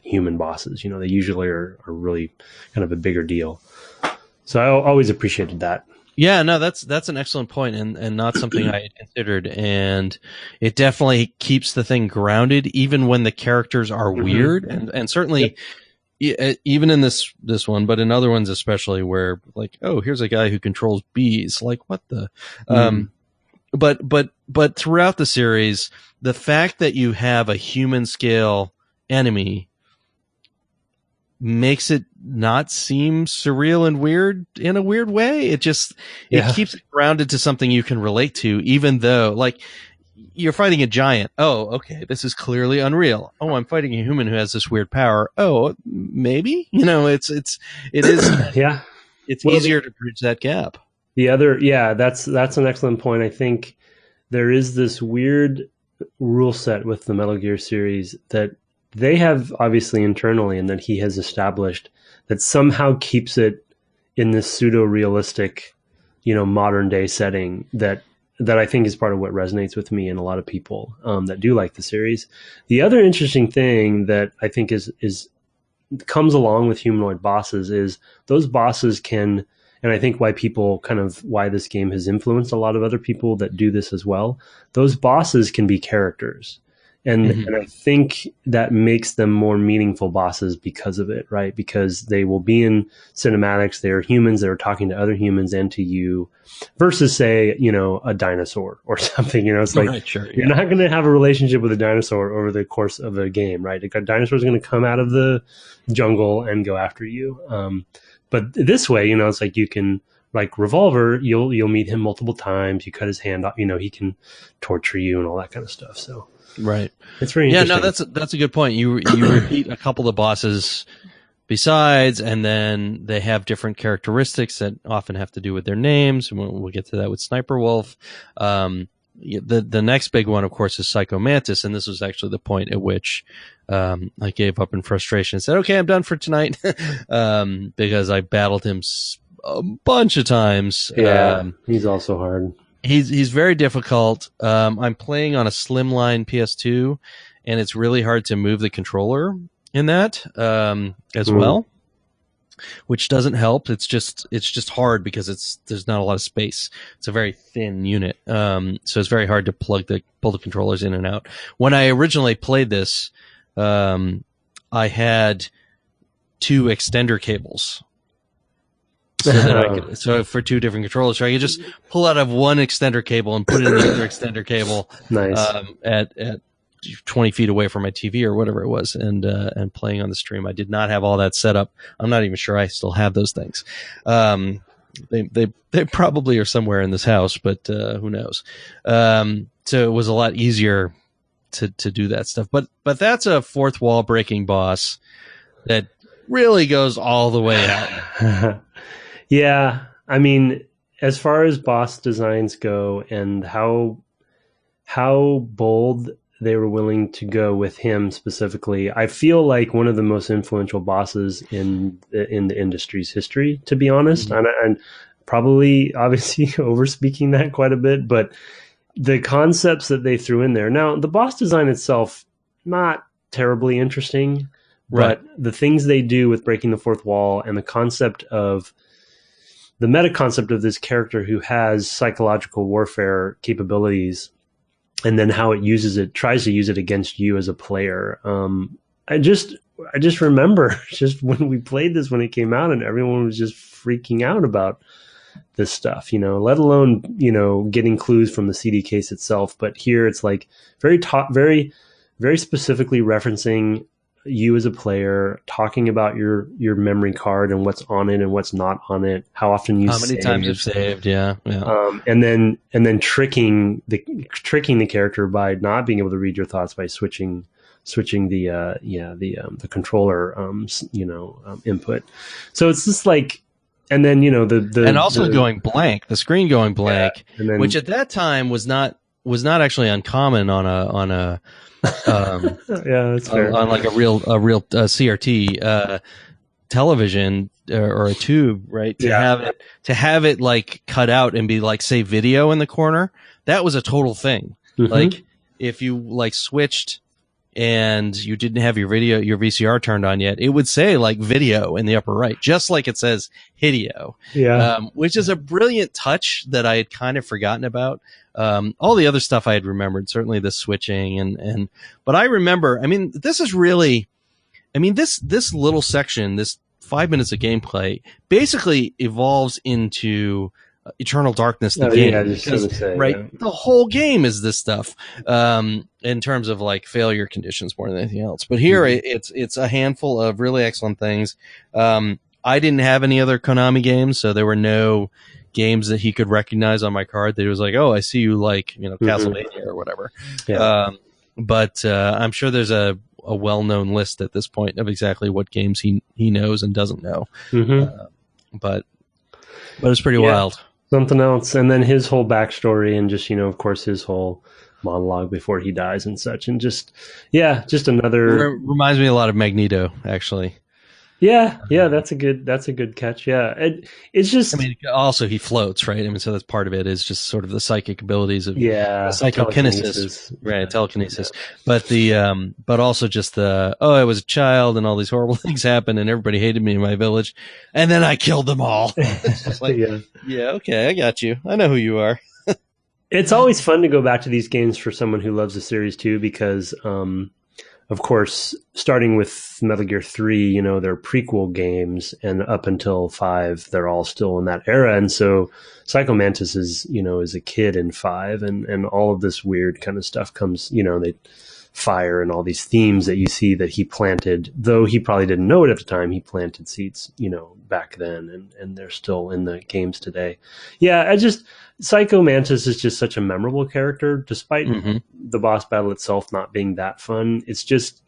human bosses. They usually are really kind of a bigger deal. So I always appreciated that. Yeah, no, that's an excellent point, and not something I had considered. And it definitely keeps the thing grounded, even when the characters are weird, and certainly. Yep. Even in this one, but in other ones especially, where like, oh, here's a guy who controls bees. Like, what the? But throughout the series, the fact that you have a human scale enemy makes it not seem surreal and weird in a weird way. It keeps it grounded to something you can relate to, even though like. You're fighting a giant. Oh, okay. This is clearly unreal. Oh, I'm fighting a human who has this weird power. Oh, maybe. It is. Yeah. It's easier to bridge that gap. That's an excellent point. I think there is this weird rule set with the Metal Gear series that they have obviously internally, and that he has established that somehow keeps it in this pseudo realistic, modern day setting that I think is part of what resonates with me and a lot of people that do like the series. The other interesting thing that I think comes along with humanoid bosses is those bosses can, and I think why this game has influenced a lot of other people that do this as well. Those bosses can be characters. And I think that makes them more meaningful bosses because of it, right? Because they will be in cinematics. They are humans that are talking to other humans and to you, versus say, a dinosaur or something. It's like, right, sure, you're not going to have a relationship with a dinosaur over the course of a game, right? A dinosaur is going to come out of the jungle and go after you. But this way, it's like you can, like Revolver, you'll meet him multiple times. You cut his hand off, he can torture you and all that kind of stuff. So. Right. It's very interesting. Yeah, no, that's a good point. You repeat a couple of bosses besides, and then they have different characteristics that often have to do with their names. And we'll get to that with Sniper Wolf. The next big one, of course, is Psycho Mantis, and this was actually the point at which I gave up in frustration and said, "Okay, I'm done for tonight," because I battled him a bunch of times. Yeah, he's also hard. He's very difficult. I'm playing on a slimline PS2, and it's really hard to move the controller in that as well, which doesn't help. It's just hard because there's not a lot of space. It's a very thin unit, so it's very hard to pull the controllers in and out. When I originally played this, I had 2 extender cables. So for 2 different controllers, so I could just pull out of one extender cable and put it in the other extender cable. Nice. At 20 feet away from my TV or whatever it was, and playing on the stream. I did not have all that set up. I'm not even sure I still have those things. They probably are somewhere in this house, but who knows? So it was a lot easier to do that stuff. But that's a fourth wall breaking boss that really goes all the way out. Yeah, I mean, as far as boss designs go, and how bold they were willing to go with him specifically, I feel like one of the most influential bosses in the industry's history, to be honest. Mm-hmm. And probably, obviously, overspeaking that quite a bit, but the concepts that they threw in there. Now, the boss design itself, not terribly interesting, right, but the things they do with breaking the fourth wall and the meta concept of this character who has psychological warfare capabilities, and then how it tries to use it against you as a player. I just remember just when we played this when it came out, and everyone was just freaking out about this stuff, let alone, getting clues from the CD case itself. But here it's like very very specifically referencing you as a player, talking about your memory card and what's on it and what's not on it, how often you how many times you've saved, yeah. And then tricking the character by not being able to read your thoughts by switching the controller input. So it's just like, and then and also going blank, the screen going blank, which at that time was not actually uncommon on a yeah, that's fair. On like a real CRT television or a tube, right? To have it like cut out and be like, say, video in the corner. That was a total thing. Mm-hmm. Like if you like switched and you didn't have your VCR turned on yet, it would say like video in the upper right, just like it says Hideo. Yeah. Which is a brilliant touch that I had kind of forgotten about. All the other stuff I had remembered, certainly the switching but I remember, this is really, this little section, this 5 minutes of gameplay basically evolves into Eternal Darkness, the game. The whole game is this stuff, in terms of like failure conditions more than anything else. But here it's a handful of really excellent things. I didn't have any other Konami games, so there were no games that he could recognize on my card that he was like, oh, I see you like, Castlevania or whatever. Yeah. But I'm sure there's a well-known list at this point of exactly what games he knows and doesn't know. Mm-hmm. But it's pretty wild. Something else. And then his whole backstory and just, of course, his whole monologue before he dies and such. And just another... It reminds me a lot of Magneto, actually. Yeah, that's a good catch. Yeah, it's just. Also he floats, right? So that's part of it is just sort of the psychic abilities of psychokinesis, right? Telekinesis, yeah. But also just I was a child and all these horrible things happened and everybody hated me in my village, and then I killed them all. It's just like, yeah, okay, I got you. I know who you are. It's always fun to go back to these games for someone who loves the series too, because. Of course, starting with Metal Gear 3, they're prequel games, and up until 5, they're all still in that era. And so Psycho Mantis is a kid in 5, and all of this weird kind of stuff comes, they fire and all these themes that you see that he planted, though he probably didn't know it at the time. He planted seeds, back then, and they're still in the games today. Yeah, Psycho Mantis is just such a memorable character, despite the boss battle itself not being that fun. It's just,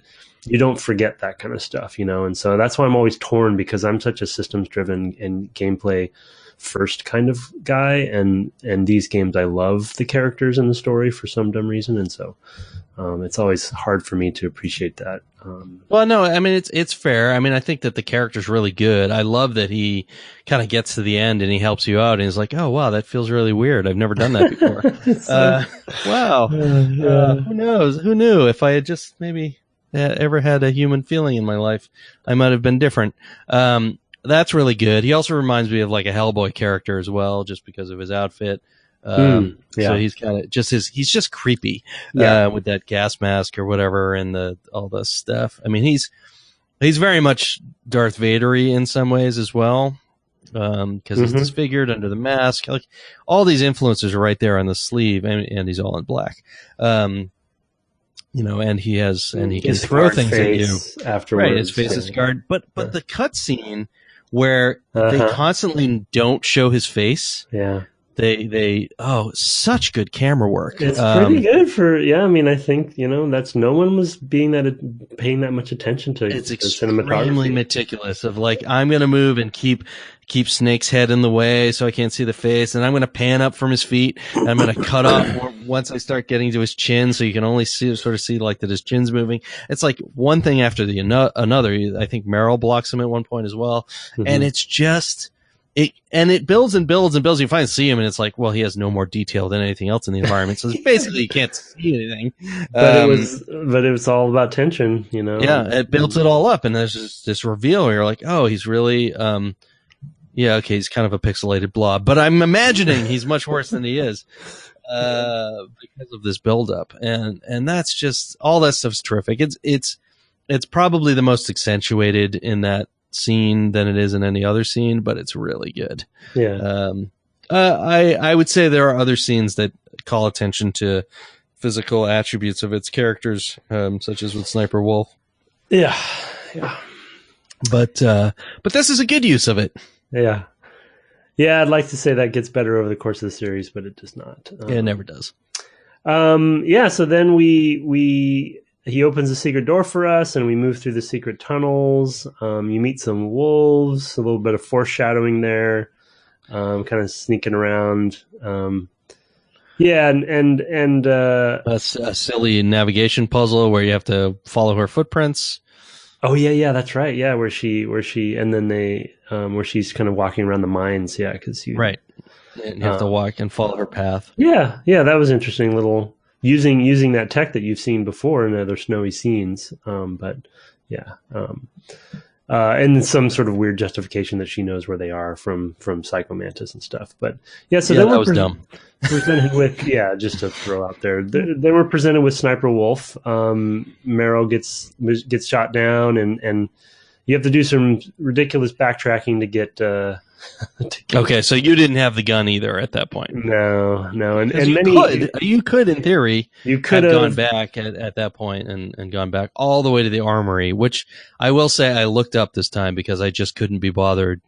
you don't forget that kind of stuff, and so that's why I'm always torn, because I'm such a systems driven and gameplay first kind of guy, and these games, I love the characters and the story for some dumb reason, and so it's always hard for me to appreciate that Well, no, I mean it's fair. I mean, I think that the character's really good. I love that he kind of gets to the end and he helps you out, and he's like, "Oh, wow, that feels really weird. I've never done that before." Wow, who knows? Who knew? If I had just maybe ever had a human feeling in my life, I might have been different. That's really good. He also reminds me of like a Hellboy character as well, just because of his outfit. So he's kind of he's just creepy with that gas mask or whatever and all the stuff. I mean, he's very much Darth Vader-y in some ways as well, because he's disfigured under the mask. Like all these influences are right there on the sleeve, and he's all in black. And he can throw things at you afterwards. Right, his face is scarred. But the cutscene where they constantly don't show his face. Yeah. They such good camera work. It's pretty good for I mean, I think that's no one was paying that much attention to. It's extremely meticulous. Of like, I'm gonna move and keep Snake's head in the way so I can't see the face, and I'm gonna pan up from his feet, and I'm gonna cut off once I start getting to his chin, so you can only see like that his chin's moving. It's like one thing after the another. I think Meryl blocks him at one point as well, and it's just. It builds and builds and builds. You finally see him, and it's like, well, he has no more detail than anything else in the environment. So basically, you can't see anything. But it was all about tension, Yeah, it builds it all up, and there's this reveal where you're like, oh, he's really, he's kind of a pixelated blob. But I'm imagining he's much worse than he is because of this buildup, and that's just all that stuff's terrific. It's probably the most accentuated in that scene than it is in any other scene, but it's really good. I would say there are other scenes that call attention to physical attributes of its characters, such as with Sniper Wolf. But this is a good use of it. I'd like to say that gets better over the course of the series, but it does not. It never does. So then he opens a secret door for us, and we move through the secret tunnels. You meet some wolves, a little bit of foreshadowing there, kind of sneaking around. And a silly navigation puzzle where you have to follow her footprints. Oh yeah, that's right. Yeah, where she's kind of walking around the mines. Yeah, because right, and you have to walk and follow her path. Yeah, that was interesting little. Using that tech that you've seen before in other snowy scenes, and some sort of weird justification that she knows where they are from Psycho Mantis and stuff. But so then that was dumb. Presented with just to throw out there, they were presented with Sniper Wolf. Meryl gets shot down, and you have to do some ridiculous backtracking to get. Okay, so you didn't have the gun either at that point. No, and you could in theory have gone back at that point and gone back all the way to the armory, which I will say I looked up this time because I just couldn't be bothered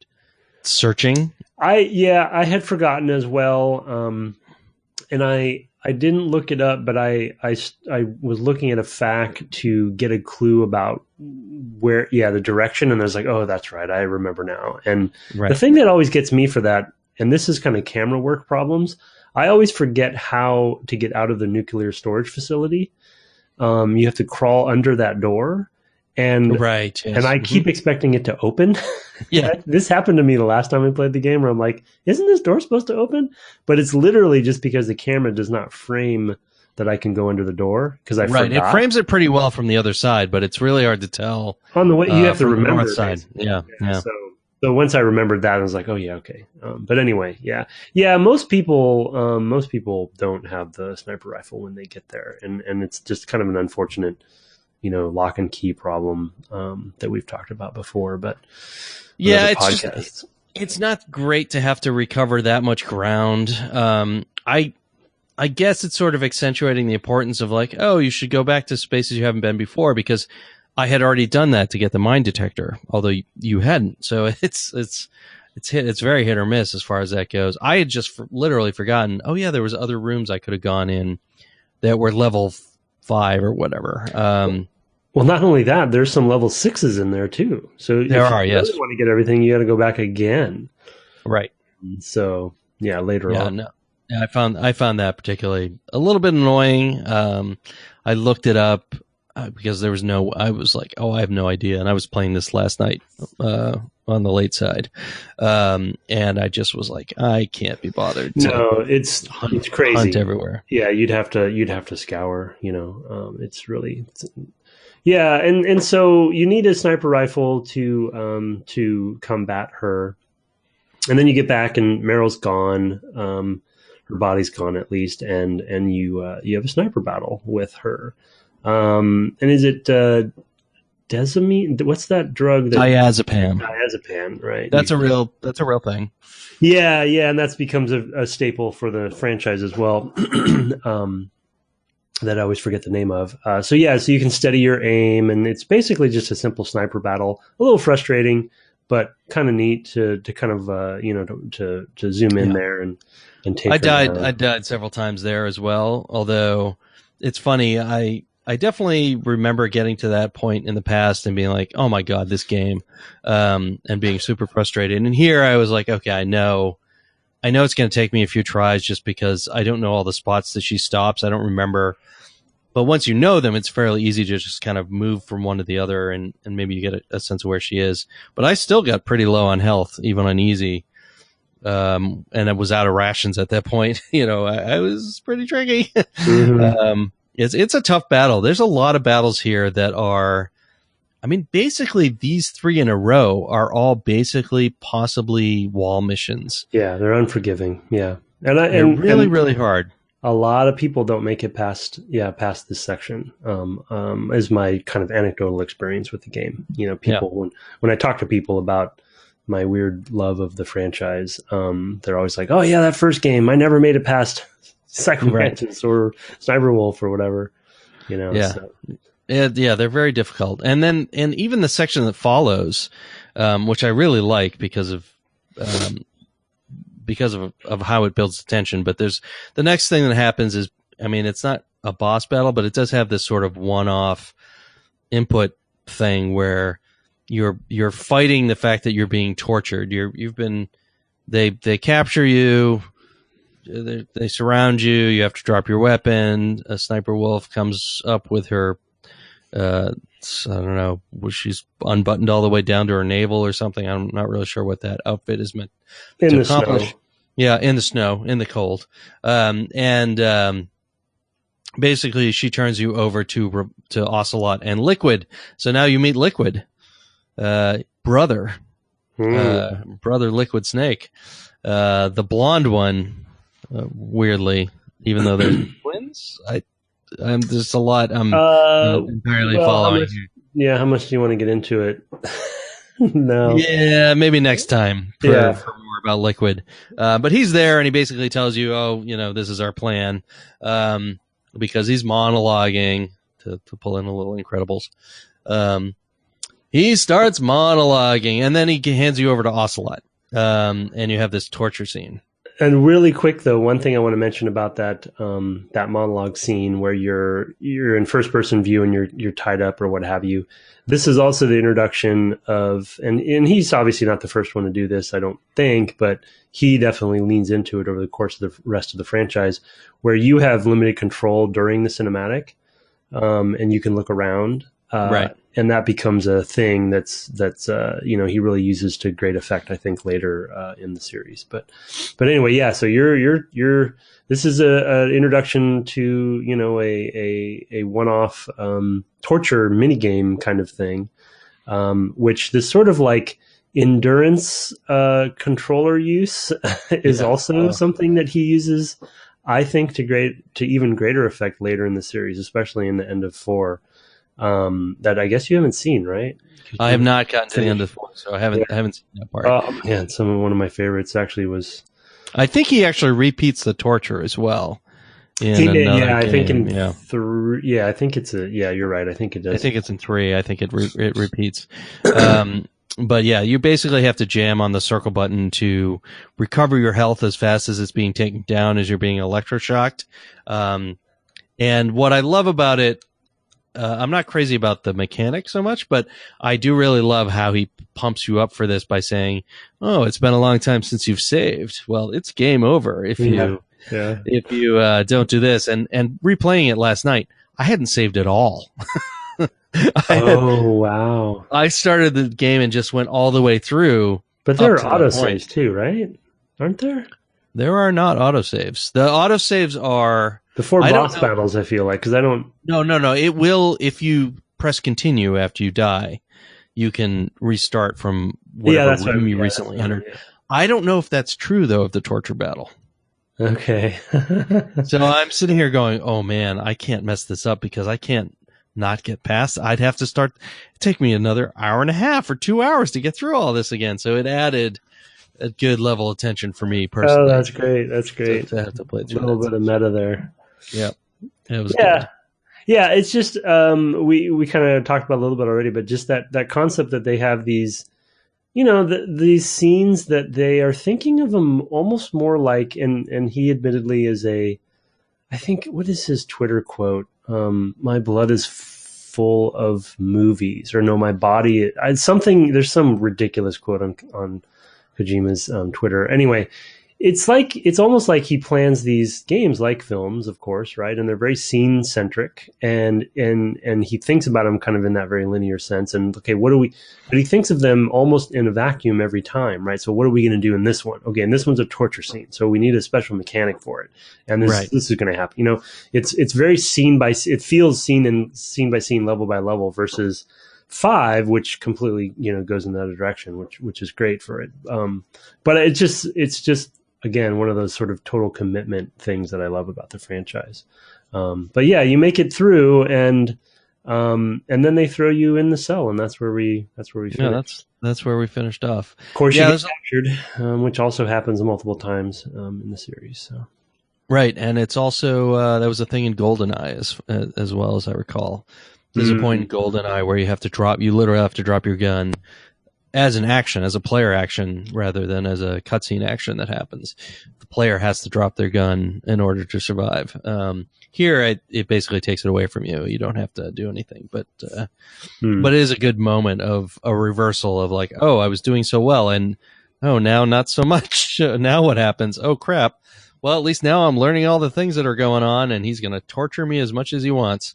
searching. I had forgotten as well, and I didn't look it up, but I was looking at a fact to get a clue about where the direction, and I was like, oh, that's right, I remember now. And the thing that always gets me for that, and this is kind of camera work problems, I always forget how to get out of the nuclear storage facility. You have to crawl under that door. And and I keep expecting it to open. This happened to me the last time I played the game, where I'm like, isn't this door supposed to open? But it's literally just because the camera does not frame that I can go under the door, because I forgot. It frames it pretty well from the other side, but it's really hard to tell on the way. You have to remember the side. Yeah. So once I remembered that, I was like, oh yeah, okay. But anyway, most people don't have the sniper rifle when they get there, and it's just kind of an unfortunate, lock and key problem that we've talked about before. But it's not great to have to recover that much ground. I guess it's sort of accentuating the importance of like, oh, you should go back to spaces you haven't been before, because I had already done that to get the mine detector, although you hadn't. So it's very hit or miss as far as that goes. I had just literally forgotten. Oh yeah, there was other rooms I could have gone in that were level 5 or whatever. Well, not only that, there's some level 6s in there too. So if you really want to get everything, you got to go back again. Right. So later on. No. I found that particularly a little bit annoying. I looked it up. because there was no, I was like, oh, I have no idea. And I was playing this last night on the late side. And I just was like, I can't be bothered. No, it's crazy. Hunt everywhere. Yeah, you'd have to scour, it's really... Yeah, and so you need a sniper rifle to combat her. And then you get back and Meryl's gone. Her body's gone at least, and you have a sniper battle with her. And is it Desamine? What's that drug? Diazepam, right? That's a real thing. Yeah, and that becomes a staple for the franchise as well. That I always forget the name of. So you can steady your aim, and it's basically just a simple sniper battle. A little frustrating, but kind of neat to kind of to zoom in there and take. I died several times there as well. Although it's funny, I definitely remember getting to that point in the past and being like, oh my god, this game, and being super frustrated. And here I was like, okay, I know it's going to take me a few tries just because I don't know all the spots that she stops. I don't remember. But once you know them, it's fairly easy to just kind of move from one to the other, and maybe you get a sense of where she is. But I still got pretty low on health, even on easy. And I was out of rations at that point. I was pretty tricky. Mm-hmm. It's a tough battle. There's a lot of battles here that are... I mean, basically, these 3 in a row are all basically possibly wall missions. Yeah, they're unforgiving. Yeah, they're really hard. A lot of people don't make it past this section. Is my kind of anecdotal experience with the game. People when I talk to people about my weird love of the franchise, they're always like, "Oh yeah, that first game, I never made it past Psycho Mantis or Sniper Wolf or whatever." Yeah. So. Yeah, they're very difficult. And even the section that follows, which I really like because of how it builds the tension. But there's the next thing that happens is, I mean, it's not a boss battle, but it does have this sort of one-off input thing where you're fighting the fact that you're being tortured. They capture you. They surround you. You have to drop your weapon. A sniper wolf comes up with her. I don't know. She's unbuttoned all the way down to her navel or something. I'm not really sure what that outfit is meant to accomplish. Snow. Yeah, in the snow, in the cold, and basically she turns you over to Ocelot and Liquid. So now you meet Liquid, brother Liquid Snake, the blonde one. Weirdly, even though they're twins, there's a lot I'm entirely following. How much do you want to get into it? No. Yeah, maybe next time for more about Liquid. But he's there and he basically tells you, this is our plan. Because he's monologuing to pull in a little Incredibles. He starts monologuing and then he hands you over to Ocelot. And you have this torture scene. And really quick, though, one thing I want to mention about that monologue scene where you're in first person view and you're tied up or what have you. This is also the introduction of, and he's obviously not the first one to do this, I don't think, but he definitely leans into it over the course of the rest of the franchise, where you have limited control during the cinematic, and you can look around, right. And that becomes a thing that's he really uses to great effect, I think, later in the series. But anyway, yeah. So you're this is a introduction to a one-off torture minigame kind of thing, which this sort of like endurance controller use is also something that he uses, I think, to even greater effect later in the series, especially in the end of 4. That I guess you haven't seen, right? I have not gotten to the end of 4, so I haven't seen that part. One of my favorites actually was. I think he actually repeats the torture as well. I think in 3. Yeah, I think it's you're right. I think it does. I think it's in 3. I think it repeats. But yeah, you basically have to jam on the circle button to recover your health as fast as it's being taken down as you're being electroshocked. And what I love about it. I'm not crazy about the mechanic so much, but I do really love how he pumps you up for this by saying, "Oh, it's been a long time since you've saved. Well, it's game over if you don't do this." And replaying it last night, I hadn't saved at all. Wow. I started the game and just went all the way through. But there are autosaves too, right? Aren't there? There are not autosaves. The autosaves are... Before boss battles, I feel like, because I don't... No. It will, if you press continue after you die, you can restart from whatever room you recently entered. Yeah. I don't know if that's true, though, of the torture battle. Okay. So I'm sitting here going, oh, man, I can't mess this up because I can't not get past. I'd have to start... It'd take me another hour and a half or 2 hours to get through all this again. So it added a good level of tension for me personally. Oh, that's great. That's great. To have to play through a little bit of meta there. Yeah. It was good. Yeah, it's just we kind of talked about it a little bit already, but just that concept that they have these, these scenes that they are thinking of them almost more like, and he admittedly is I think, what is his Twitter quote? My blood is full of movies, or no, my body. There's some ridiculous quote on Kojima's Twitter. Anyway, it's almost like he plans these games like films, of course, right? And they're very scene centric, and he thinks about them kind of in that very linear sense. And okay, but he thinks of them almost in a vacuum every time, right? So what are we going to do in this one? Okay, and this one's a torture scene, so we need a special mechanic for it, and this is going to happen. It's very it feels scene by scene, level by level, versus 5, which completely goes in the other direction, which is great for it. But it's just again one of those sort of total commitment things that I love about the franchise. But yeah, you make it through, and then they throw you in the cell, and that's where we finished. Yeah, that's where we finished off. Of course, you get captured, which also happens multiple times in the series. So. Right, and it's also that was a thing in GoldenEye as well as I recall. There's a point in GoldenEye where you literally have to drop your gun as an action, as a player action, rather than as a cutscene action that happens. The player has to drop their gun in order to survive. Here, it basically takes it away from you. You don't have to do anything, but it is a good moment of a reversal of like, oh, I was doing so well, and oh, now not so much. Now what happens? Oh, crap. Well, at least now I'm learning all the things that are going on, and he's going to torture me as much as he wants.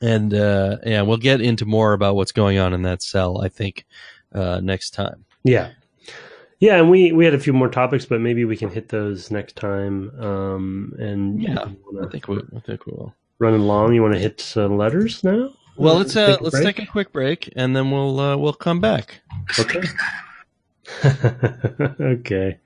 And we'll get into more about what's going on in that cell, I think, next time. Yeah. Yeah, and we had a few more topics, but maybe we can hit those next time. I think we will. Running long, you want to hit letters now? Well, let's take a quick break, and then we'll come back. Okay. Okay.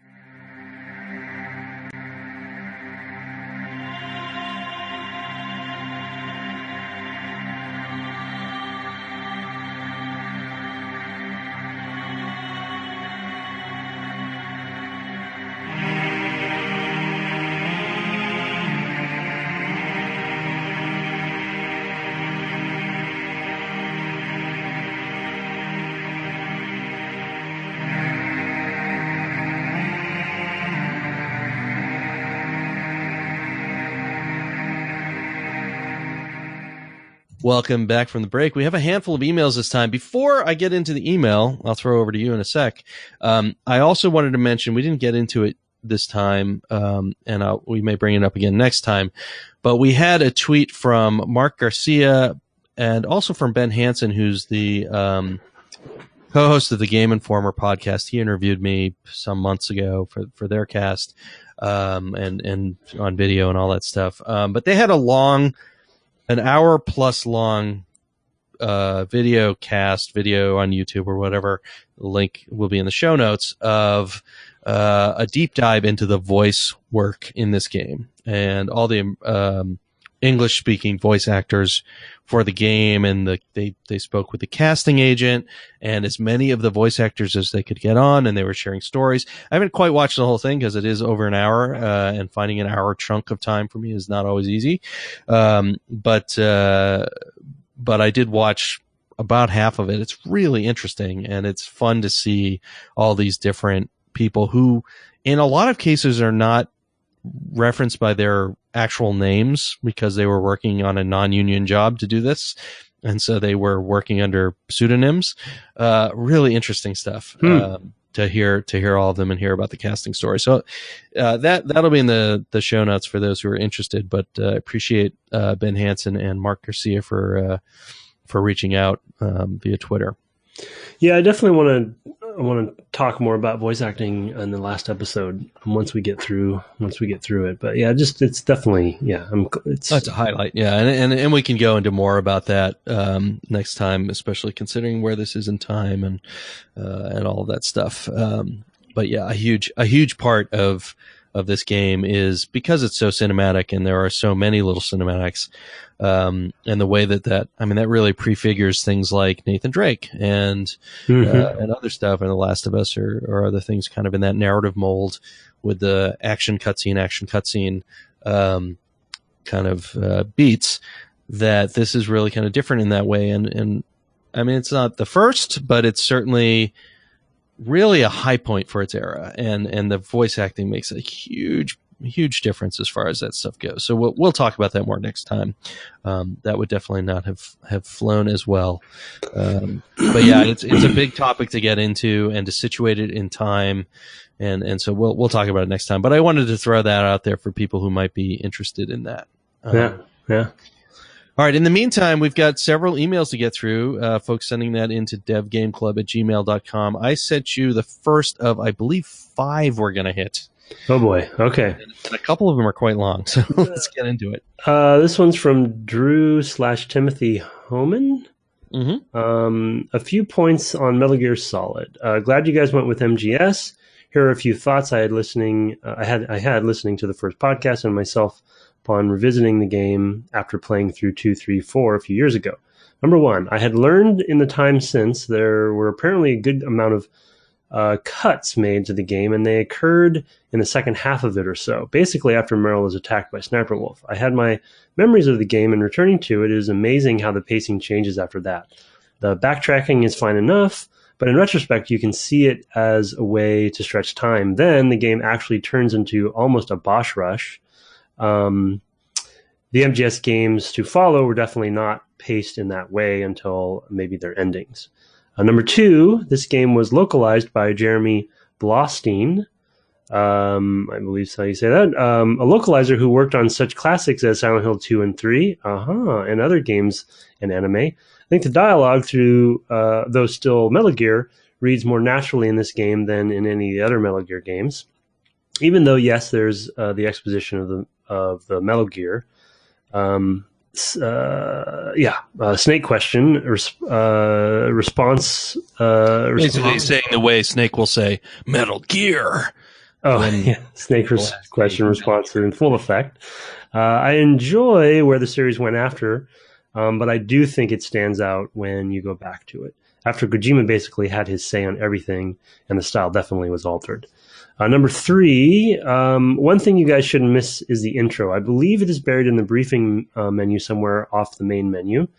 Welcome back from the break. We have a handful of emails this time. Before I get into the email, I'll throw over to you in a sec. I also wanted to mention, we didn't get into it this time, and we may bring it up again next time, but we had a tweet from Mark Garcia and also from Ben Hanson, who's the co-host of the Game Informer podcast. He interviewed me some months ago for their cast, and on video and all that stuff. But they had an hour plus long video on YouTube or whatever. The link will be in the show notes of a deep dive into the voice work in this game and all the English speaking voice actors for the game, and they spoke with the casting agent and as many of the voice actors as they could get on, and they were sharing stories. I haven't quite watched the whole thing because it is over an hour, and finding an hour chunk of time for me is not always easy. But I did watch about half of it. It's really interesting, and it's fun to see all these different people who, in a lot of cases, are not referenced by their actual names because they were working on a non-union job to do this, and so they were working under pseudonyms. Really interesting stuff. to hear all of them and hear about the casting story. So that'll be in the show notes for those who are interested. But appreciate Ben Hanson and Mark Garcia for reaching out via Twitter. Yeah, I definitely want to talk more about voice acting in the last episode once we get through it. But yeah, it's definitely it's a highlight. Yeah, and we can go into more about that next time, especially considering where this is in time and all of that stuff. But yeah, a huge part of this game is because it's so cinematic and there are so many little cinematics. And the way that really prefigures things like Nathan Drake and other stuff in The Last of Us or other things kind of in that narrative mold with the action cutscene kind of beats, that this is really kind of different in that way. And I mean, it's not the first, but it's certainly really a high point for its era. And the voice acting makes a huge difference as far as that stuff goes. So we'll talk about that more next time. That would definitely not have flown as well. But yeah, it's a big topic to get into and to situate it in time. And so we'll talk about it next time. But I wanted to throw that out there for people who might be interested in that. Yeah. All right. In the meantime, we've got several emails to get through. Folks sending that into devgameclub@gmail.com. I sent you the first of, I believe, 5 we're going to hit. Oh boy. Okay. And a couple of them are quite long, so let's get into it. This one's from Drew/Timothy Homan. Mm-hmm. A few points on Metal Gear Solid. Glad you guys went with MGS. Here are a few thoughts I had listening to the first podcast and myself upon revisiting the game after playing through 2, 3, 4 a few years ago. Number 1, I had learned in the time since there were apparently a good amount of cuts made to the game, and they occurred in the second half of it or so. Basically, after Merrill was attacked by Sniper Wolf, I had my memories of the game, and returning to it is amazing how the pacing changes after that. The backtracking is fine enough, but in retrospect, you can see it as a way to stretch time. Then the game actually turns into almost a boss rush. The MGS games to follow were definitely not paced in that way until maybe their endings. Number 2, this game was localized by Jeremy Blaustein. I believe that's how you say that. A localizer who worked on such classics as Silent Hill 2 and 3, and other games and anime. I think the dialogue through, though still Metal Gear, reads more naturally in this game than in any of the other Metal Gear games. Even though, yes, there's the exposition of the Metal Gear. Snake question response. Basically saying the way Snake will say Metal Gear. Snake question response in full effect. I enjoy where the series went after, but I do think it stands out when you go back to it. After Kojima basically had his say on everything, and the style definitely was altered. Number 3, one thing you guys shouldn't miss is the intro. I believe it is buried in the briefing menu somewhere off the main menu,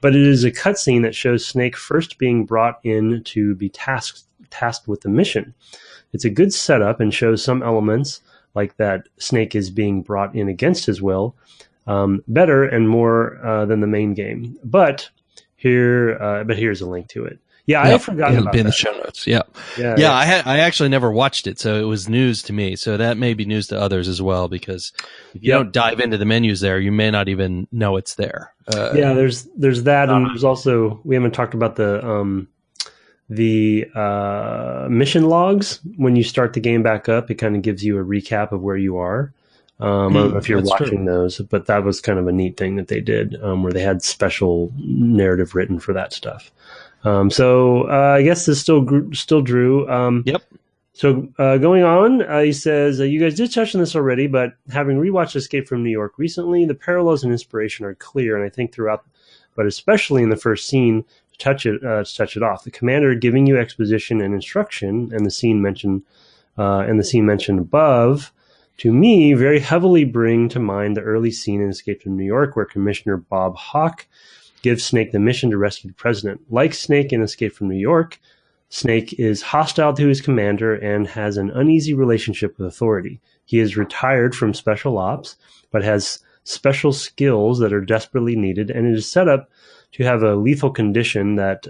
but it is a cutscene that shows Snake first being brought in to be tasked with the mission. It's a good setup and shows some elements, like that Snake is being brought in against his will, better and more than the main game. But here's a link to it. Yeah, I forgot about that. It'll be in the show notes. Yeah. I actually never watched it, so it was news to me. So that may be news to others as well, because if you don't dive into the menus there, you may not even know it's there. There's that, and there's also, we haven't talked about the mission logs. When you start the game back up, it kind of gives you a recap of where you are. I don't know if you're watching those, but that was kind of a neat thing that they did, where they had special narrative written for that stuff. I guess this still Drew. Yep. So going on, he says, you guys did touch on this already, but having rewatched Escape from New York recently, the parallels and inspiration are clear, and I think throughout, but especially in the first scene, to touch it off. The commander giving you exposition and instruction, and the scene mentioned above, to me, very heavily bring to mind the early scene in Escape from New York, where Commissioner Bob Hawke gives Snake the mission to rescue the president. Like Snake in Escape from New York, Snake is hostile to his commander and has an uneasy relationship with authority. He is retired from special ops, but has special skills that are desperately needed, and it is set up to have a lethal condition that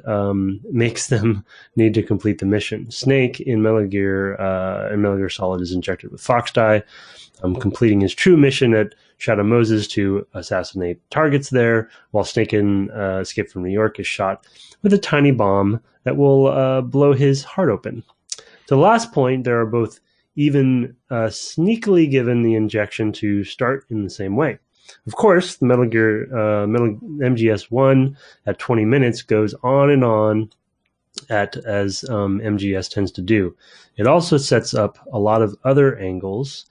makes them need to complete the mission. Snake in Metal Gear Solid is injected with Fox dye, completing his true mission at Shadow Moses to assassinate targets there, while Snake in Escape from New York is shot with a tiny bomb that will blow his heart open. To the last point, there are both even sneakily given the injection to start in the same way. Of course, the MGS 1 at 20 minutes goes on and on as MGS tends to do. It also sets up a lot of other angles,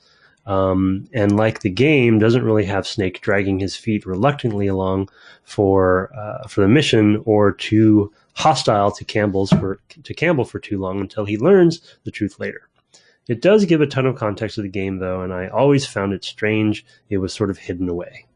and like the game, doesn't really have Snake dragging his feet reluctantly along for the mission, or too hostile to Campbell for too long until he learns the truth later. It does give a ton of context to the game, though, and I always found it strange it was sort of hidden away.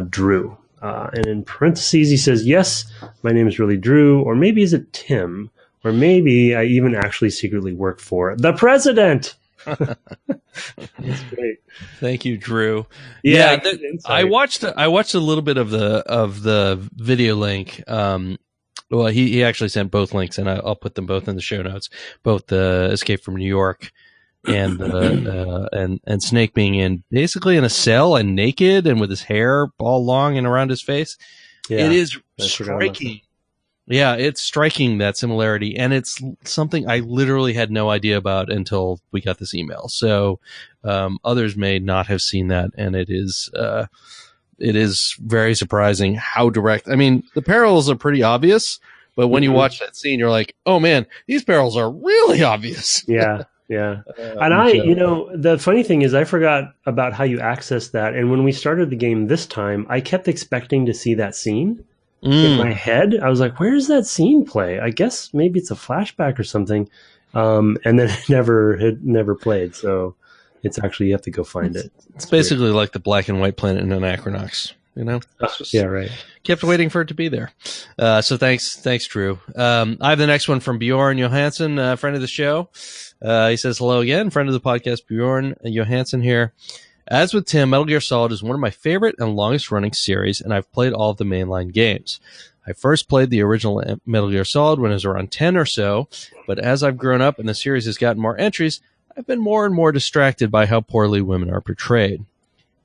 Drew. And in parentheses, he says, yes, my name is really Drew, or maybe is it Tim? Or maybe I even actually secretly work for the president. That's great. Thank you, Drew. Yeah, I watched a little bit of the video link. Well, he actually sent both links, and I'll put them both in the show notes. Both the Escape from New York and and Snake being basically in a cell and naked and with his hair all long and around his face. Yeah, it is striking. Yeah, it's striking, that similarity, and it's something I literally had no idea about until we got this email. So others may not have seen that, and it is very surprising how direct. I mean, the parallels are pretty obvious, but when you watch that scene, you're like, oh man, these parallels are really obvious. Yeah. Yeah. And the funny thing is I forgot about how you access that. And when we started the game this time, I kept expecting to see that scene in my head. I was like, where does that scene play? I guess maybe it's a flashback or something. And then it never played. So it's actually, you have to go find it. It's basically weird. Like the black and white planet in Anachronox, you know? Yeah, right. Kept waiting for it to be there. So thanks, Drew. I have the next one from Bjorn Johansson, friend of the show. He says, hello again, friend of the podcast, Bjorn Johansson here. As with Tim, Metal Gear Solid is one of my favorite and longest running series, and I've played all of the mainline games. I first played the original Metal Gear Solid when I was around 10 or so, but as I've grown up and the series has gotten more entries, I've been more and more distracted by how poorly women are portrayed.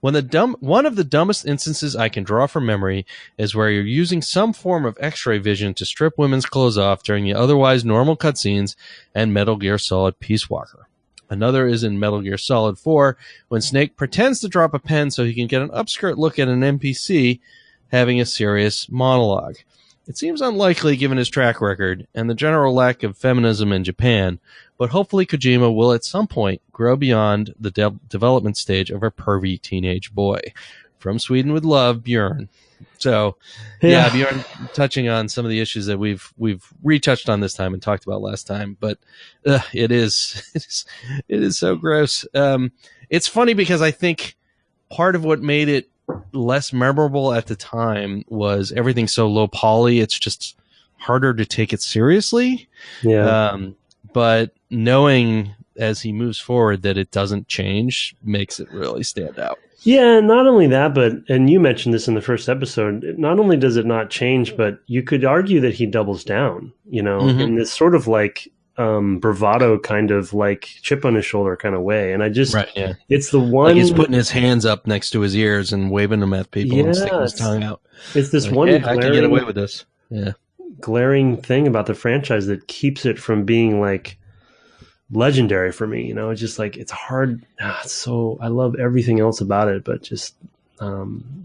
One of the dumbest instances I can draw from memory is where you're using some form of X-ray vision to strip women's clothes off during the otherwise normal cutscenes and Metal Gear Solid Peace Walker. Another is in Metal Gear Solid 4, when Snake pretends to drop a pen so he can get an upskirt look at an NPC having a serious monologue. It seems unlikely given his track record and the general lack of feminism in Japan, but hopefully Kojima will at some point grow beyond the development stage of a pervy teenage boy. From Sweden with love, Bjorn. So, yeah, Bjorn touching on some of the issues that we've retouched on this time and talked about last time, but it is so gross. It's funny because I think part of what made it less memorable at the time was everything so low poly. It's just harder to take it seriously. Yeah. But knowing as he moves forward that it doesn't change makes it really stand out. Yeah, not only that, and you mentioned this in the first episode, not only does it not change, but you could argue that he doubles down, in this sort of like bravado kind of like chip on his shoulder kind of way. And I just, it's the one... Like he's putting his hands up next to his ears and waving them at people and sticking his tongue out. It's this like, one I can get away with this. Yeah. Glaring thing about the franchise that keeps it from being like legendary for me. It's just like, it's hard. So I love everything else about it, but just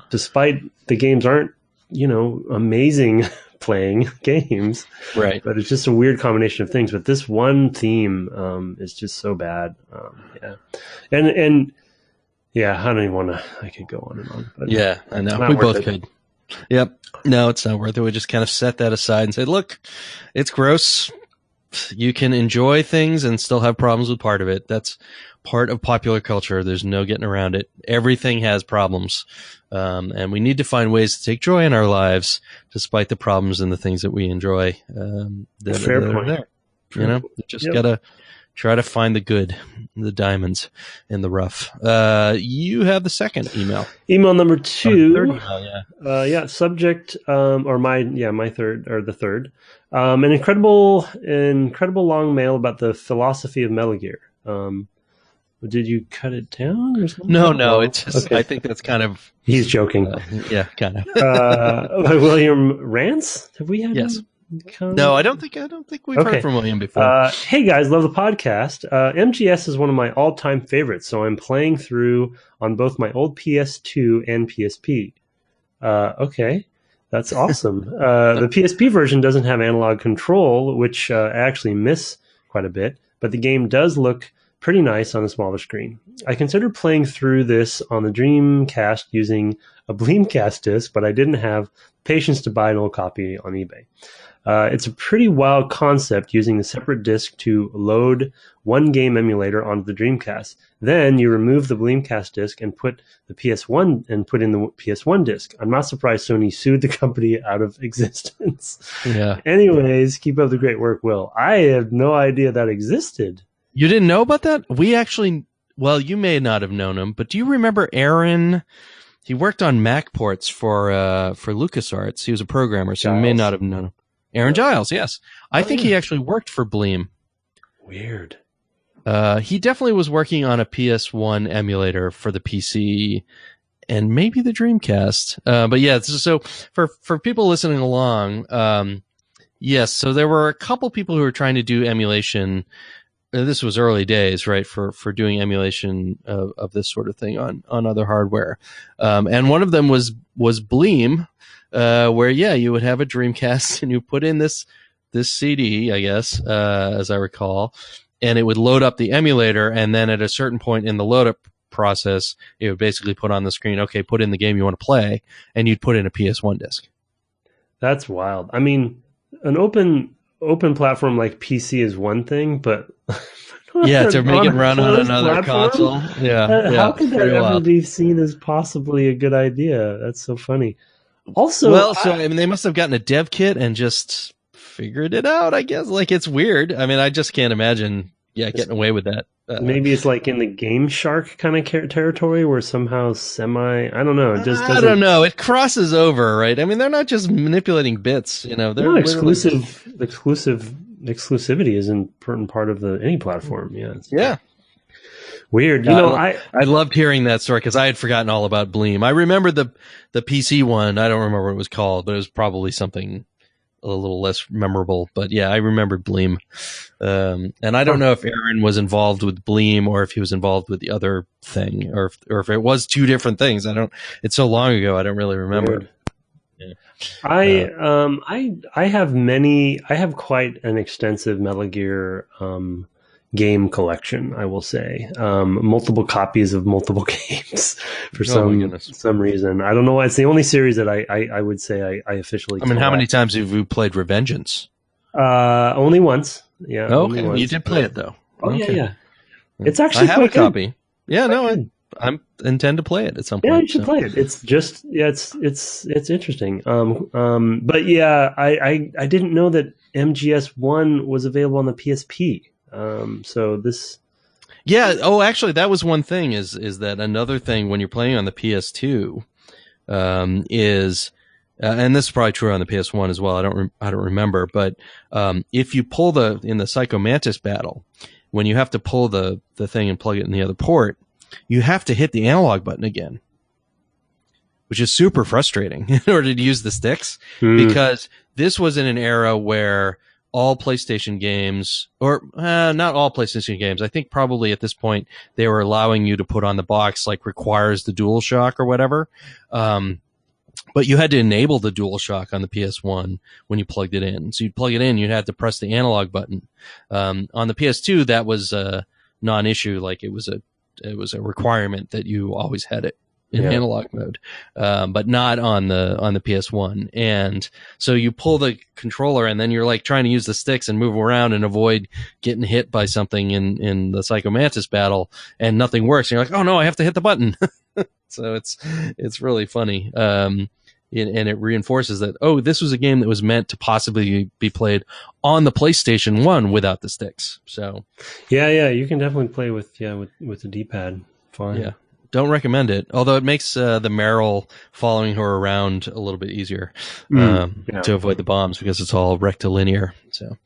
despite the games aren't, amazing playing games, right? But it's just a weird combination of things. But this one theme is just so bad. And yeah, I don't even want to. I could go on and on. But yeah, I know we both could. Yep. No, it's not worth it. We just kind of set that aside and say, look, it's gross. You can enjoy things and still have problems with part of it. That's part of popular culture. There's no getting around it. Everything has problems. And we need to find ways to take joy in our lives despite the problems and the things that we enjoy. Fair point. There. You just gotta Try to find the good, the diamonds in the rough. You have the second email. Email number 2. Third email, subject, my third, or the third. An incredible long mail about the philosophy of Metal Gear. Did you cut it down or something? No, it's just, okay. I think that's kind of... He's joking. Yeah, kind of. William Rance? Have we had Yes. him? No, I don't think we've heard from William before. Hey guys, love the podcast. MGS is one of my all-time favorites, so I'm playing through on both my old PS2 and PSP. Okay, that's awesome. The PSP version doesn't have analog control, which I actually miss quite a bit, but the game does look pretty nice on a smaller screen. I considered playing through this on the Dreamcast using a Bleemcast disc, but I didn't have patience to buy an old copy on eBay. It's a pretty wild concept using a separate disc to load one game emulator onto the Dreamcast. Then you remove the Bleemcast disc and put in the PS1 disc. I'm not surprised Sony sued the company out of existence. Yeah. Anyways, keep up the great work, Will. I had no idea that existed. You didn't know about that? We actually, well, you may not have known him, but do you remember Aaron? He worked on Mac ports for LucasArts. He was a programmer, so you may not have known him. Aaron Giles, yes. I think he actually worked for Bleem. Weird. He definitely was working on a PS1 emulator for the PC and maybe the Dreamcast. But yeah, so for people listening along, yes, so there were a couple people who were trying to do emulation. This was early days, right, for doing emulation of this sort of thing on other hardware. And one of them was Bleem. Where you would have a Dreamcast and you put in this CD, I guess, as I recall, and it would load up the emulator, and then at a certain point in the load up process, it would basically put on the screen, okay, put in the game you want to play, and you'd put in a PS1 disc. That's wild. I mean, an open platform like PC is one thing, but to make it run on another console. How could that ever be seen as possibly a good idea? That's so funny. Also, they must have gotten a dev kit and just figured it out, I guess. Like, it's weird. I mean, I just can't imagine, getting away with that. Maybe it's like in the Game Shark kind of territory where somehow I don't know. It just doesn't... I don't know. It crosses over, right? I mean, they're not just manipulating bits, They're exclusivity is an important part of any platform. Yeah. Weird. I loved hearing that story because I had forgotten all about Bleem. I remember the PC one. I don't remember what it was called, but it was probably something a little less memorable. But yeah, I remembered Bleem. And I don't know if Aaron was involved with Bleem or if he was involved with the other thing, or if it was two different things. It's so long ago, I don't really remember. Yeah. I have quite an extensive Metal Gear game collection, I will say. Multiple copies of multiple games for some reason. I don't know why. It's the only series that I would say I officially how many times have you played Revengeance? Only once. Yeah. Oh, okay. Once. You did play it though. Oh, okay. Yeah. It's actually I have a copy. Yeah, no, I intend to play it at some point. Yeah, you should play it. It's just it's interesting. But yeah, I didn't know that MGS1 was available on the PSP. So this... Yeah. Oh, actually, that was one thing is that another thing when you're playing on the PS2, is, and this is probably true on the PS1 as well. I don't remember, but, if you pull in the Psycho Mantis battle, when you have to pull the thing and plug it in the other port, you have to hit the analog button again, which is super frustrating in order to use the sticks, because this was in an era where all PlayStation games, or not all PlayStation games, I think probably at this point they were allowing you to put on the box like requires the DualShock or whatever. But you had to enable the DualShock on the PS1 when you plugged it in. So you'd plug it in, you'd have to press the analog button. On the PS2, that was a non-issue. Like it was a requirement that you always had it in analog mode, but not on the PS1. And so you pull the controller and then you're like trying to use the sticks and move around and avoid getting hit by something in the Psycho Mantis battle, and nothing works. And you're like, oh no, I have to hit the button. So it's really funny. and it reinforces that, oh, this was a game that was meant to possibly be played on the PlayStation 1 without the sticks. So yeah, you can definitely play with the D-pad. Fine. Yeah, don't recommend it. Although it makes the Meryl following her around a little bit easier to avoid the bombs because it's all rectilinear. So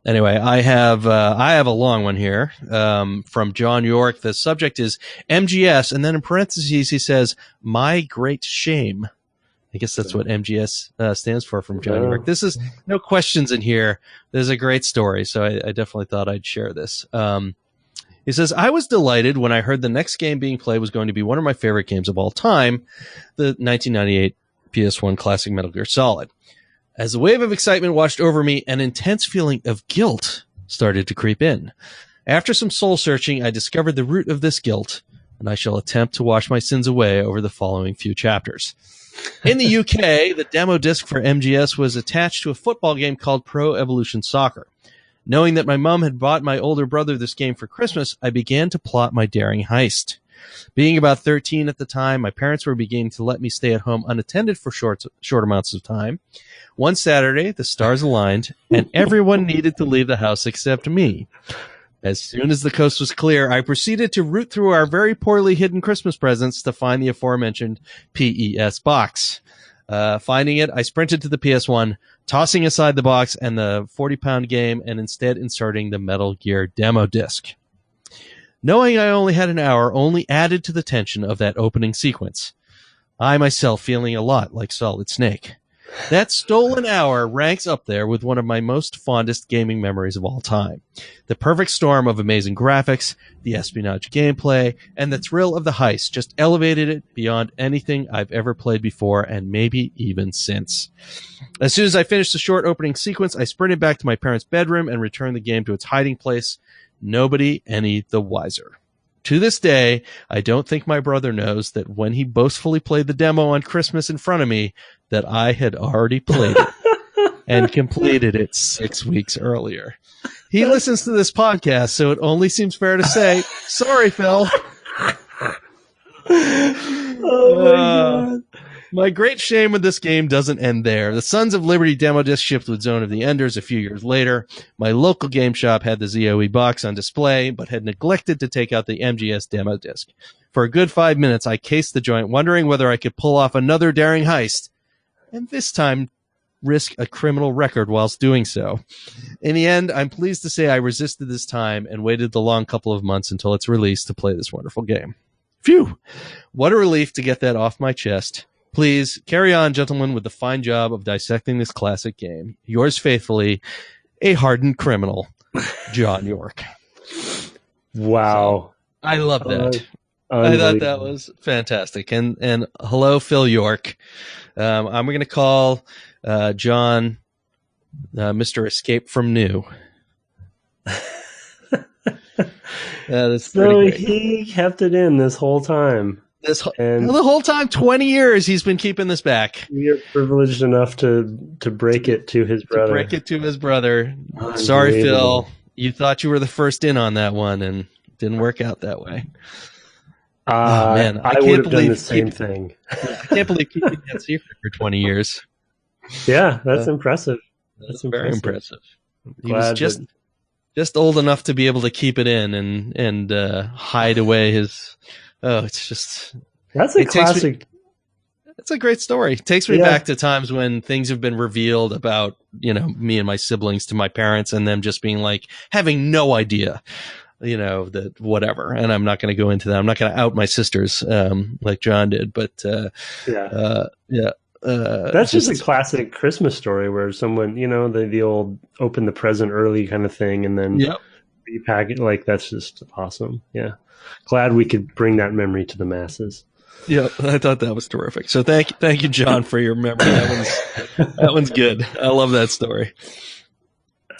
anyway, I have a long one here from John York. The subject is MGS, and then in parentheses he says, "My great shame." I guess that's what MGS stands for from John York. This is no questions in here. This is a great story, so I definitely thought I'd share this. He says, I was delighted when I heard the next game being played was going to be one of my favorite games of all time, the 1998 PS1 classic Metal Gear Solid. As the wave of excitement washed over me, an intense feeling of guilt started to creep in. After some soul searching, I discovered the root of this guilt, and I shall attempt to wash my sins away over the following few chapters. In the UK, the demo disc for MGS was attached to a football game called Pro Evolution Soccer. Knowing that my mom had bought my older brother this game for Christmas, I began to plot my daring heist. Being about 13 at the time, my parents were beginning to let me stay at home unattended for short amounts of time. One Saturday, the stars aligned, and everyone needed to leave the house except me. As soon as the coast was clear, I proceeded to root through our very poorly hidden Christmas presents to find the aforementioned PES box. Finding it, I sprinted to the PS1, tossing aside the box and the 40-pound game, and instead inserting the Metal Gear demo disc. Knowing I only had an hour only added to the tension of that opening sequence. I myself feeling a lot like Solid Snake. That stolen hour ranks up there with one of my most fondest gaming memories of all time. The perfect storm of amazing graphics, the espionage gameplay, and the thrill of the heist just elevated it beyond anything I've ever played before and maybe even since. As soon as I finished the short opening sequence, I sprinted back to my parents' bedroom and returned the game to its hiding place, nobody any the wiser. To this day, I don't think my brother knows that when he boastfully played the demo on Christmas in front of me, that I had already played it and completed it 6 weeks earlier. He listens to this podcast, so it only seems fair to say, sorry, Phil. Oh my God. My great shame with this game doesn't end there. The Sons of Liberty demo disc shipped with Zone of the Enders a few years later. My local game shop had the ZOE box on display, but had neglected to take out the MGS demo disc. For a good 5 minutes, I cased the joint, wondering whether I could pull off another daring heist, and this time risk a criminal record whilst doing so. In the end, I'm pleased to say I resisted this time and waited the long couple of months until its release to play this wonderful game. Phew! What a relief to get that off my chest. Please carry on, gentlemen, with the fine job of dissecting this classic game. Yours faithfully, a hardened criminal, John York. Wow. So, I love that. I thought that was fantastic. And hello, Phil York. I'm going to call John Mr. Escape from New. So he kept it in this whole time. And the whole time, 20 years, he's been keeping this back. We are privileged enough to break it to his brother. Sorry, Phil. You thought you were the first in on that one, and it didn't work out that way. Oh, man, I would have done the same thing. I can't believe keeping that secret for 20 years. Yeah, that's impressive. That's very impressive. He was just old enough to be able to keep it in and hide away his... Oh, it's just... That's a classic... It's a great story. It takes me back to times when things have been revealed about, me and my siblings to my parents and them just being like, having no idea, that whatever. And I'm not going to go into that. I'm not going to out my sisters, like John did, but, that's just a classic Christmas story where someone, the old open the present early kind of thing and then repack it. Like, that's just awesome. Yeah. Glad we could bring that memory to the masses. Yeah, I thought that was terrific. So thank you, John, for your memory. That one's good. I love that story.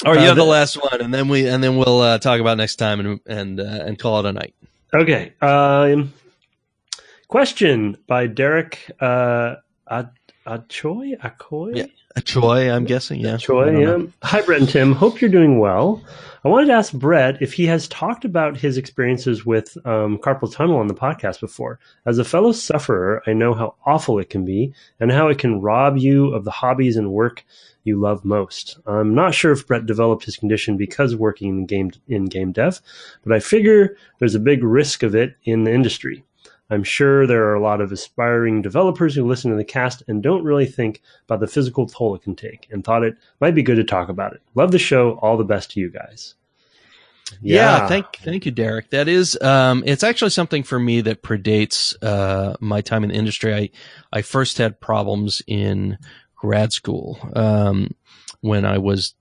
All right, you have the last one, and then we'll talk about next time and call it a night. Okay. Question by Derek Akoy. A Choi, I'm guessing, yeah. Choi, yeah. Hi, Brett and Tim. Hope you're doing well. I wanted to ask Brett if he has talked about his experiences with carpal tunnel on the podcast before. As a fellow sufferer, I know how awful it can be and how it can rob you of the hobbies and work you love most. I'm not sure if Brett developed his condition because of working in game dev, but I figure there's a big risk of it in the industry. I'm sure there are a lot of aspiring developers who listen to the cast and don't really think about the physical toll it can take, and thought it might be good to talk about it. Love the show. All the best to you guys. Yeah, thank you, Derek. That is, it's actually something for me that predates my time in the industry. I first had problems in grad school when I was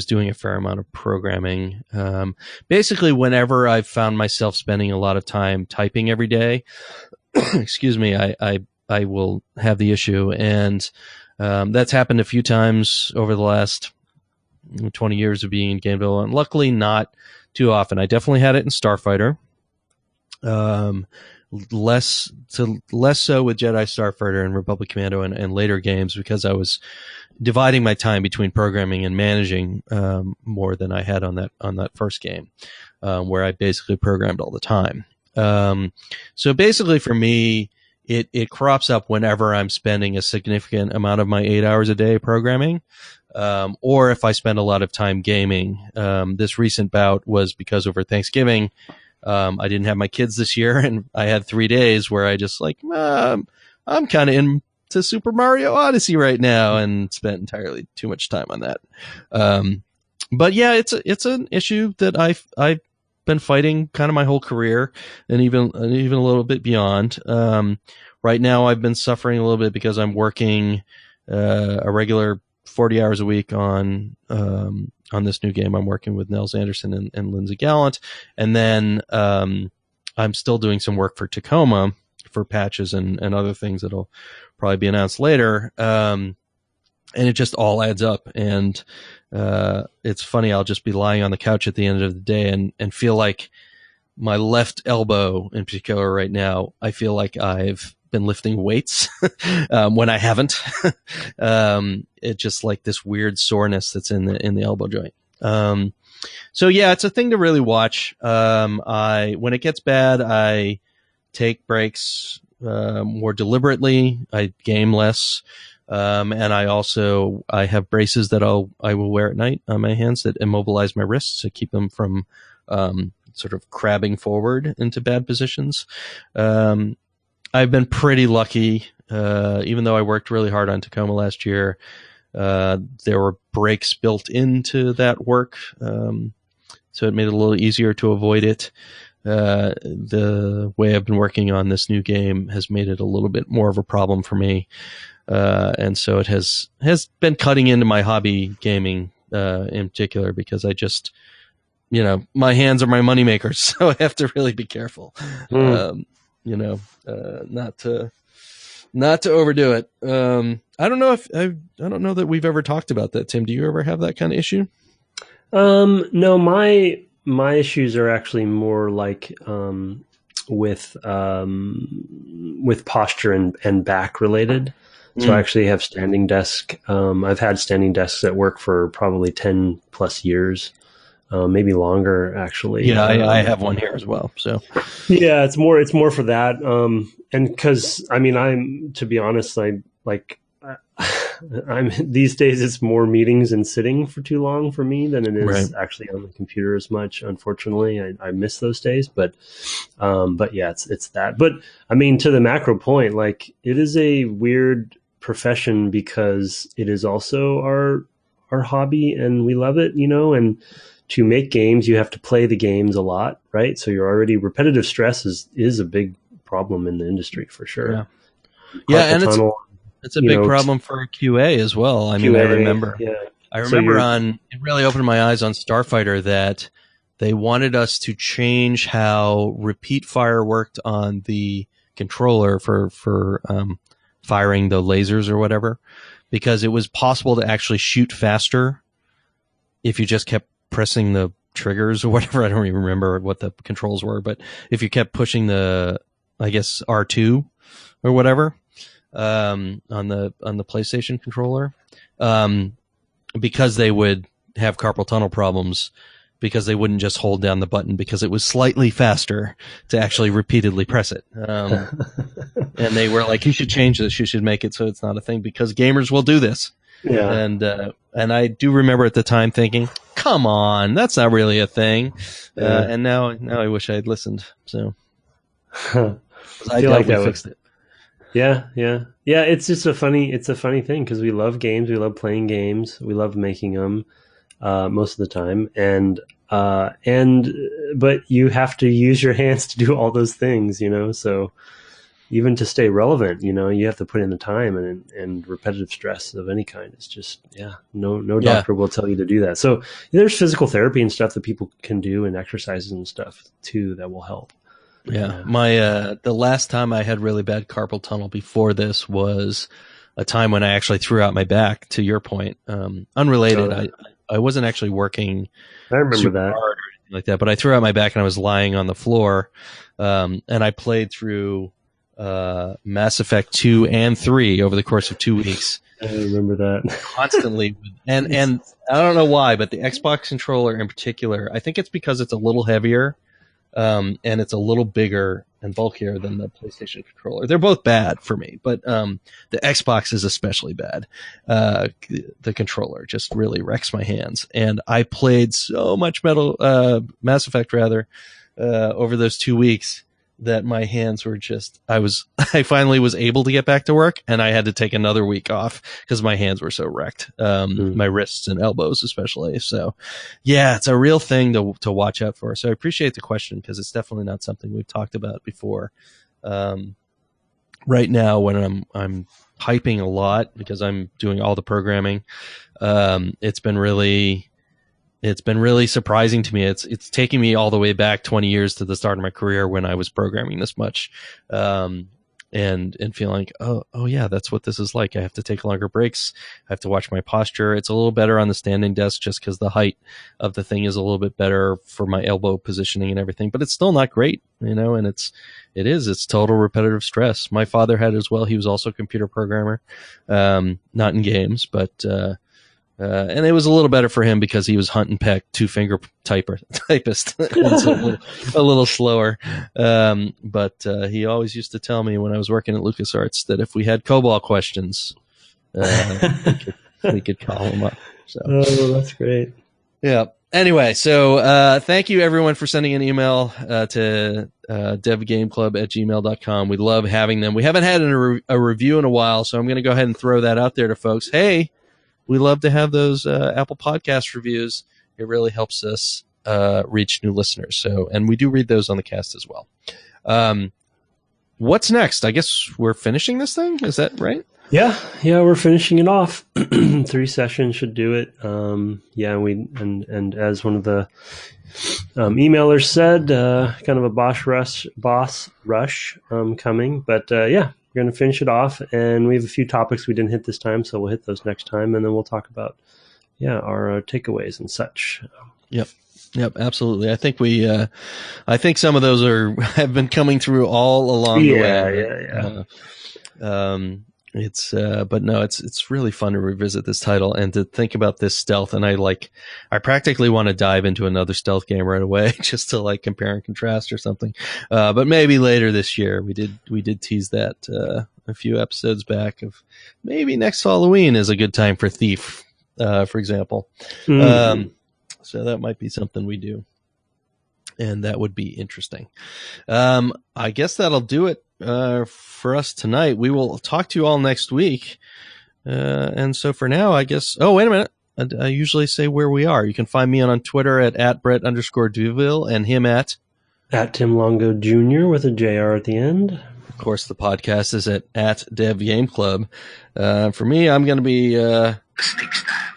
doing a fair amount of programming. Basically, whenever I've found myself spending a lot of time typing every day, excuse me, I will have the issue. And that's happened a few times over the last 20 years of being in game development. Luckily, not too often. I definitely had it in Starfighter. Less so with Jedi Starfighter and Republic Commando and later games, because I was dividing my time between programming and managing more than I had on that first game, where I basically programmed all the time. So basically for me, it crops up whenever I'm spending a significant amount of my 8 hours a day programming, or if I spend a lot of time gaming. This recent bout was because over Thanksgiving, I didn't have my kids this year, and I had 3 days where I just I'm kind of into Super Mario Odyssey right now, and spent entirely too much time on that. But yeah, it's an issue that I've been fighting kind of my whole career, and even a little bit beyond. Right now, I've been suffering a little bit because I'm working a regular 40 hours a week on this new game. I'm working with Nels Anderson and Lindsay Gallant. And then I'm still doing some work for Tacoma for patches and other things that'll probably be announced later. And it just all adds up. And it's funny, I'll just be lying on the couch at the end of the day and feel like my left elbow in particular right now, I feel like I've been lifting weights when I haven't. It's just like this weird soreness that's in the elbow joint. So yeah, it's a thing to really watch. When it gets bad, I take breaks more deliberately. I game less. And I have braces that I will wear at night on my hands that immobilize my wrists to keep them from sort of crabbing forward into bad positions. I've been pretty lucky, even though I worked really hard on Tacoma last year. There were breaks built into that work, so it made it a little easier to avoid it. The way I've been working on this new game has made it a little bit more of a problem for me, and so it has been cutting into my hobby gaming in particular, because I just, my hands are my moneymakers, so I have to really be careful. Not to overdo it. I don't know that we've ever talked about that, Tim. Do you ever have that kind of issue? No, my issues are actually more like with posture and back related. So I actually have standing desk. I've had standing desks at work for probably 10 plus years. Maybe longer, actually. Yeah, I have one here as well. So yeah, it's more for that. And because I'm, to be honest, I'm these days it's more meetings and sitting for too long for me than it is actually on the computer as much. Unfortunately, I miss those days. But yeah, it's that. But to the macro point, it is a weird profession because it is also our hobby and we love it, and to make games, you have to play the games a lot, right? So you're already repetitive stress is a big problem in the industry for sure. Yeah, and it's a big problem for QA as well. QA, I remember it really opened my eyes on Starfighter that they wanted us to change how repeat fire worked on the controller for firing the lasers or whatever, because it was possible to actually shoot faster if you just kept pressing the triggers or whatever. I don't even remember what the controls were, but if you kept pushing the, I guess, R2 or whatever, on the PlayStation controller, because they would have carpal tunnel problems because they wouldn't just hold down the button because it was slightly faster to actually repeatedly press it. And they were like, you should change this. You should make it so it's not a thing because gamers will do this. Yeah. And I do remember at the time thinking, come on, that's not really a thing. And now I wish I had listened. So I feel like we fixed it. Yeah. It's just a funny thing because we love games. We love playing games. We love making them, most of the time. But you have to use your hands to do all those things, so even to stay relevant, you have to put in the time and repetitive stress of any kind. It's just, no doctor will tell you to do that. So there's physical therapy and stuff that people can do and exercises and stuff too that will help. Yeah. The last time I had really bad carpal tunnel before this was a time when I actually threw out my back, to your point. Unrelated. I wasn't actually working. I remember that. Hard or anything like that, but I threw out my back and I was lying on the floor. And I played through Mass Effect 2 and 3 over the course of 2 weeks. I remember that. Constantly. And I don't know why, but the Xbox controller in particular, I think it's because it's a little heavier, and it's a little bigger and bulkier than the PlayStation controller. They're both bad for me, but the Xbox is especially bad. The controller just really wrecks my hands. And I played so much Mass Effect over those 2 weeks that my hands were just, I finally was able to get back to work and I had to take another week off because my hands were so wrecked. My wrists and elbows especially. So yeah, it's a real thing to watch out for. So I appreciate the question because it's definitely not something we've talked about before. Right now when I'm typing a lot because I'm doing all the programming, it's been really surprising to me. It's taking me all the way back 20 years to the start of my career when I was programming this much, and feeling like, oh yeah, that's what this is like. I have to take longer breaks. I have to watch my posture. It's a little better on the standing desk just because the height of the thing is a little bit better for my elbow positioning and everything, but it's still not great, and it's total repetitive stress. My father had it as well. He was also a computer programmer, not in games, but, and it was a little better for him because he was hunt and peck, 2-finger typist, so a little slower. But he always used to tell me when I was working at LucasArts that if we had COBOL questions, we could call him up. So. Oh, that's great. Yeah. Anyway, so thank you everyone for sending an email to devgameclub@gmail.com. We love having them. We haven't had a review in a while, so I'm going to go ahead and throw that out there to folks. Hey, we love to have those Apple Podcast reviews. It really helps us reach new listeners. So, and we do read those on the cast as well. What's next? I guess we're finishing this thing. Is that right? Yeah, we're finishing it off. 3 sessions should do it. And as one of the emailers said, kind of a boss rush coming. But we're going to finish it off, and we have a few topics we didn't hit this time, so we'll hit those next time, and then we'll talk about our takeaways and such. Yep, absolutely. I think some of those have been coming through all along the way. Yeah. But no, it's really fun to revisit this title and to think about this stealth. And I practically want to dive into another stealth game right away just to compare and contrast or something. But maybe later this year. We did tease that, a few episodes back of maybe next Halloween is a good time for Thief, for example. Mm-hmm. So that might be something we do. And that would be interesting. I guess that'll do it for us tonight. We will talk to you all next week. And so for now, I guess... Oh, wait a minute. I usually say where we are. You can find me on Twitter at Brett_Duville and him at Tim Longo Jr. with a JR at the end. Of course, the podcast is at Dev Game Club. For me, I'm going to be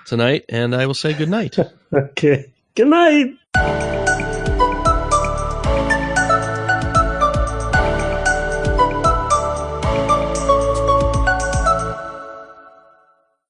tonight, and I will say good night. Okay. Good night.